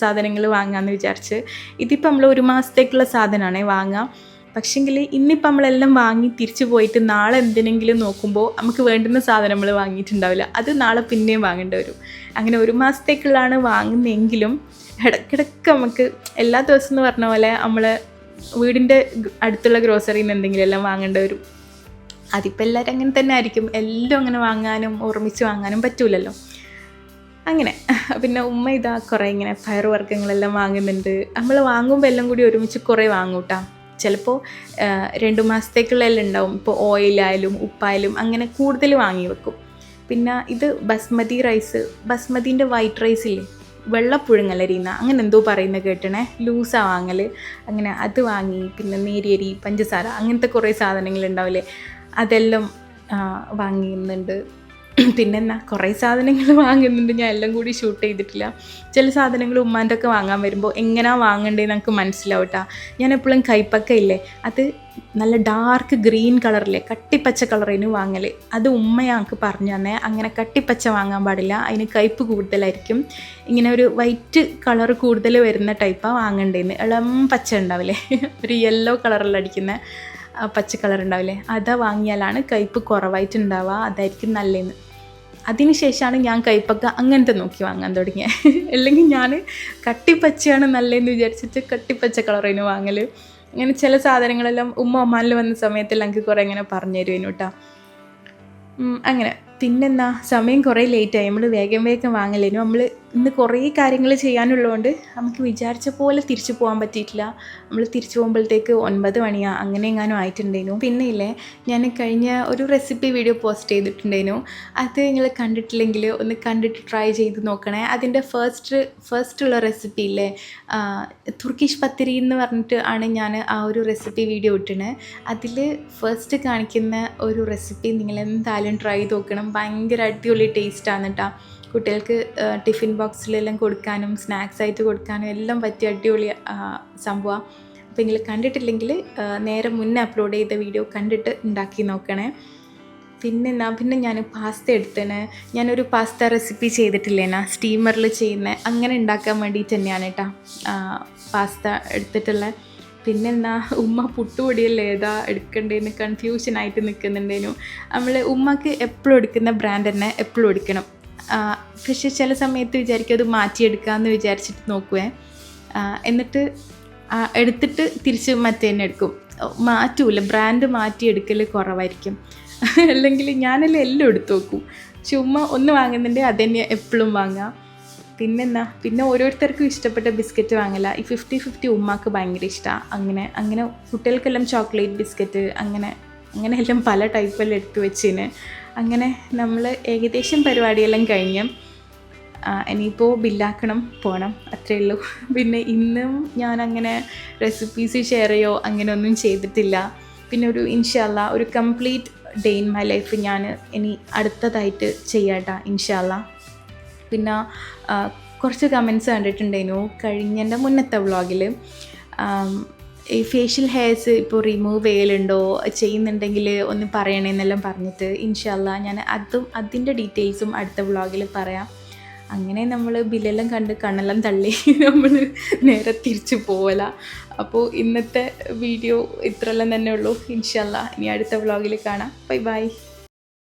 സാധനങ്ങൾ വാങ്ങാമെന്ന് വിചാരിച്ച്. ഇതിപ്പോൾ നമ്മൾ 1 മാസത്തേക്കുള്ള സാധനമാണേ വാങ്ങാം. പക്ഷേങ്കിൽ ഇന്നിപ്പോൾ നമ്മളെല്ലാം വാങ്ങി തിരിച്ചു പോയിട്ട് നാളെ എന്തിനെങ്കിലും നോക്കുമ്പോൾ നമുക്ക് വേണ്ടുന്ന സാധനം നമ്മൾ വാങ്ങിയിട്ടുണ്ടാവില്ല. അത് നാളെ പിന്നെയും വാങ്ങേണ്ടി വരും. അങ്ങനെ 1 മാസത്തേക്കുള്ളതാണ് വാങ്ങുന്നതെങ്കിലും ഇടയ്ക്കിടയ്ക്ക് നമുക്ക് എല്ലാ ദിവസവും എന്ന് പറഞ്ഞ പോലെ നമ്മൾ വീടിൻ്റെ അടുത്തുള്ള ഗ്രോസറിയിൽ നിന്ന് എന്തെങ്കിലും എല്ലാം വാങ്ങേണ്ടി വരും. അതിപ്പോൾ എല്ലാവരും അങ്ങനെ തന്നെ ആയിരിക്കും. എല്ലാം അങ്ങനെ വാങ്ങാനും ഒരുമിച്ച് വാങ്ങാനും പറ്റൂലല്ലോ. അങ്ങനെ പിന്നെ ഉമ്മ ഇതാ കുറേ ഇങ്ങനെ പയർ വർഗ്ഗങ്ങളെല്ലാം വാങ്ങുന്നുണ്ട്. നമ്മൾ വാങ്ങുമ്പോൾ എല്ലാം കൂടി ഒരുമിച്ച് കുറേ വാങ്ങൂട്ടാ. ചിലപ്പോൾ 2 മാസത്തേക്കുള്ള എല്ലാം ഉണ്ടാവും. ഇപ്പോൾ ഓയിലായാലും ഉപ്പായാലും അങ്ങനെ കൂടുതൽ വാങ്ങി വെക്കും. പിന്നെ ഇത് ബസ്മതി റൈസ്, ബസ്മതീൻ്റെ വൈറ്റ് റൈസ് ഇല്ലേ, വെള്ളപ്പുഴുങ്ങലരിയുന്ന അങ്ങനെ എന്തോ പറയുന്നത് കേട്ടണേ, ലൂസാണ് വാങ്ങൽ. അങ്ങനെ അത് വാങ്ങി. പിന്നെ നേരിയരി, പഞ്ചസാര, അങ്ങനത്തെ കുറേ സാധനങ്ങളുണ്ടാവില്ലേ, അതെല്ലാം വാങ്ങുന്നുണ്ട്. പിന്നെന്നാ കുറേ സാധനങ്ങൾ വാങ്ങുന്നുണ്ട്, ഞാൻ എല്ലാം കൂടി ഷൂട്ട് ചെയ്തിട്ടില്ല. ചില സാധനങ്ങൾ ഉമ്മാൻ്റെ ഒക്കെ വാങ്ങാൻ വരുമ്പോൾ എങ്ങനെയാണ് വാങ്ങേണ്ടതെന്ന് എനിക്ക് മനസ്സിലാവും കേട്ടോ. ഞാൻ എപ്പോഴും കൈപ്പക്ക ഇല്ലേ, അത് നല്ല ഡാർക്ക് ഗ്രീൻ കളറില്ലേ, കട്ടിപ്പച്ച കളറിന് വാങ്ങൽ. അത് ഉമ്മയാണ് എനിക്ക് പറഞ്ഞു തന്നെ, അങ്ങനെ കട്ടിപ്പച്ച വാങ്ങാൻ പാടില്ല, അതിന് കയ്പ്പ് കൂടുതലായിരിക്കും. ഇങ്ങനെ ഒരു വൈറ്റ് കളർ കൂടുതൽ വരുന്ന ടൈപ്പാണ് വാങ്ങേണ്ടതെന്ന്. ഇളം പച്ച ഉണ്ടാവില്ലേ, ഒരു യെല്ലോ കളറിൽ അടിക്കുന്ന പച്ച കളർ ഉണ്ടാവില്ലേ, അതാ വാങ്ങിയാലാണ് കയ്പ്പ് കുറവായിട്ടുണ്ടാവുക, അതായിരിക്കും നല്ലതെന്ന്. അതിന് ശേഷമാണ് ഞാൻ കയ്പ്പക്ക അങ്ങനത്തെ നോക്കി വാങ്ങാൻ തുടങ്ങിയത്. അല്ലെങ്കിൽ ഞാൻ കട്ടിപ്പച്ചയാണ് നല്ലതെന്ന് വിചാരിച്ചിട്ട് കട്ടിപ്പച്ച കളറിന് വാങ്ങൽ. അങ്ങനെ ചില സാധനങ്ങളെല്ലാം ഒമാനിൽ വന്ന സമയത്തെല്ലാം എനിക്ക് കുറേ ഇങ്ങനെ പറഞ്ഞു തരുവേനു കേട്ടോ. അങ്ങനെ പിന്നെന്നാ സമയം കുറേ ലേറ്റായി, നമ്മൾ വേഗം വാങ്ങലേനു. നമ്മൾ ഇന്ന് കുറേ കാര്യങ്ങൾ ചെയ്യാനുള്ളതുകൊണ്ട് നമുക്ക് വിചാരിച്ച പോലെ തിരിച്ചു പോകാൻ പറ്റിയിട്ടില്ല. നമ്മൾ തിരിച്ചു പോകുമ്പോഴത്തേക്ക് 9 മണിയാണ് അങ്ങനെ എങ്ങാനും ആയിട്ടുണ്ടായിരുന്നു. പിന്നെ ഇല്ലേ, ഞാൻ കഴിഞ്ഞ ഒരു റെസിപ്പി വീഡിയോ പോസ്റ്റ് ചെയ്തിട്ടുണ്ടായിരുന്നു. അത് നിങ്ങൾ കണ്ടിട്ടില്ലെങ്കിൽ ഒന്ന് കണ്ടിട്ട് ട്രൈ ചെയ്ത് നോക്കണേ. അതിൻ്റെ ഫസ്റ്റുള്ള റെസിപ്പി ഇല്ലേ, തുർക്കിഷ് പത്തിരി എന്ന് പറഞ്ഞിട്ട് ആണ് ഞാൻ ആ ഒരു റെസിപ്പി വീഡിയോ ഇട്ടിന്. അതിൽ ഫസ്റ്റ് കാണിക്കുന്ന ഒരു റെസിപ്പി നിങ്ങൾ എന്തായാലും ട്രൈ ചെയ്ത് നോക്കണം. ഭയങ്കര അടിപൊളി ടേസ്റ്റാണ് കേട്ടോ. കുട്ടികൾക്ക് ടിഫിൻ ബോക്സിലെല്ലാം കൊടുക്കാനും സ്നാക്സ് ആയിട്ട് കൊടുക്കാനും എല്ലാം പറ്റിയ അടിപൊളി സംഭവമാണ്. അപ്പോൾ നിങ്ങൾ കണ്ടിട്ടില്ലെങ്കിൽ നേരെ മുന്നേ അപ്ലോഡ് ചെയ്ത വീഡിയോ കണ്ടിട്ട് ഉണ്ടാക്കി നോക്കണേ. പിന്നെ ഞാൻ പാസ്ത എടുത്തേന്. ഞാനൊരു പാസ്ത റെസിപ്പി ചെയ്തിട്ടില്ലേനാ, സ്റ്റീമറിൽ ചെയ്യുന്നത്, അങ്ങനെ ഉണ്ടാക്കാൻ വേണ്ടിയിട്ട് തന്നെയാണ് കേട്ടോ പാസ്ത എടുത്തിട്ടുള്ളത്. പിന്നെന്നാ ഉമ്മ പുട്ടുപൊടിയല്ലേ ഏതാ എടുക്കേണ്ടതെന്ന് കൺഫ്യൂഷനായിട്ട് നിൽക്കുന്നുണ്ടേനു. നമ്മൾ ഉമ്മക്ക് എപ്പോഴും എടുക്കുന്ന ബ്രാൻഡ് തന്നെ എപ്പോഴും എടുക്കണം. പക്ഷെ ചില സമയത്ത് വിചാരിക്കും അത് മാറ്റിയെടുക്കാമെന്ന് വിചാരിച്ചിട്ട് നോക്കുവേ, എന്നിട്ട് എടുത്തിട്ട് തിരിച്ച് മറ്റേ തന്നെ എടുക്കും. മാറ്റൂല, ബ്രാൻഡ് മാറ്റിയെടുക്കൽ കുറവായിരിക്കും. അല്ലെങ്കിൽ ഞാനെല്ലാം എല്ലാം എടുത്ത് നോക്കും. ചുമ്മാ ഒന്ന് വാങ്ങുന്നുണ്ടെങ്കിൽ അതുതന്നെ എപ്പോഴും വാങ്ങാം. പിന്നെ ഓരോരുത്തർക്കും ഇഷ്ടപ്പെട്ട ബിസ്ക്കറ്റ് വാങ്ങില്ല. ഈ 50-50 ഉമ്മാക്ക് ഭയങ്കര ഇഷ്ടമാണ്. അങ്ങനെ കുട്ടികൾക്കെല്ലാം ചോക്ലേറ്റ് ബിസ്ക്കറ്റ് അങ്ങനെ എല്ലാം പല ടൈപ്പെല്ലാം എടുത്ത് വെച്ചിന്. അങ്ങനെ നമ്മൾ ഏകദേശം പരിപാടിയെല്ലാം കഴിഞ്ഞ് ഇനിയിപ്പോൾ ബില്ലാക്കണം, പോകണം, അത്രയേ ഉള്ളൂ. പിന്നെ ഇന്നും ഞാനങ്ങനെ റെസിപ്പീസ് ഷെയർ ചെയ്യോ അങ്ങനെയൊന്നും ചെയ്തിട്ടില്ല. പിന്നെ ഇൻഷാ അല്ലാ ഒരു complete day in my life ഞാൻ ഇനി അടുത്തതായിട്ട് ചെയ്യാട്ടാ ഇൻഷാ അല്ലാ. പിന്നെ കുറച്ച് കമൻറ്റ്സ് കണ്ടിട്ടുണ്ടായിരുന്നു കഴിഞ്ഞതിൻ്റെ മുന്നത്തെ വ്ളോഗിൽ. ഈ ഫേഷ്യൽ ഹെയർസ് ഇപ്പോൾ റിമൂവ് ചെയ്യലുണ്ടോ, ചെയ്യുന്നുണ്ടെങ്കിൽ ഒന്ന് പറയണമെന്നെല്ലാം പറഞ്ഞിട്ട് ഇൻഷാ അല്ലാ ഞാൻ അതിൻ്റെ ഡീറ്റെയിൽസും അടുത്ത വ്ളോഗിൽ പറയാം. അങ്ങനെ നമ്മൾ ബില്ലെല്ലാം കണ്ട് കണ്ണെല്ലാം തള്ളി നമ്മൾ നേരെ തിരിച്ച് പോവല. അപ്പോൾ ഇന്നത്തെ വീഡിയോ ഇത്രയെല്ലാം തന്നെ ഉള്ളൂ. ഇൻഷാ അല്ലാ ഇനി അടുത്ത വ്ളോഗിൽ കാണാം. Bye bye.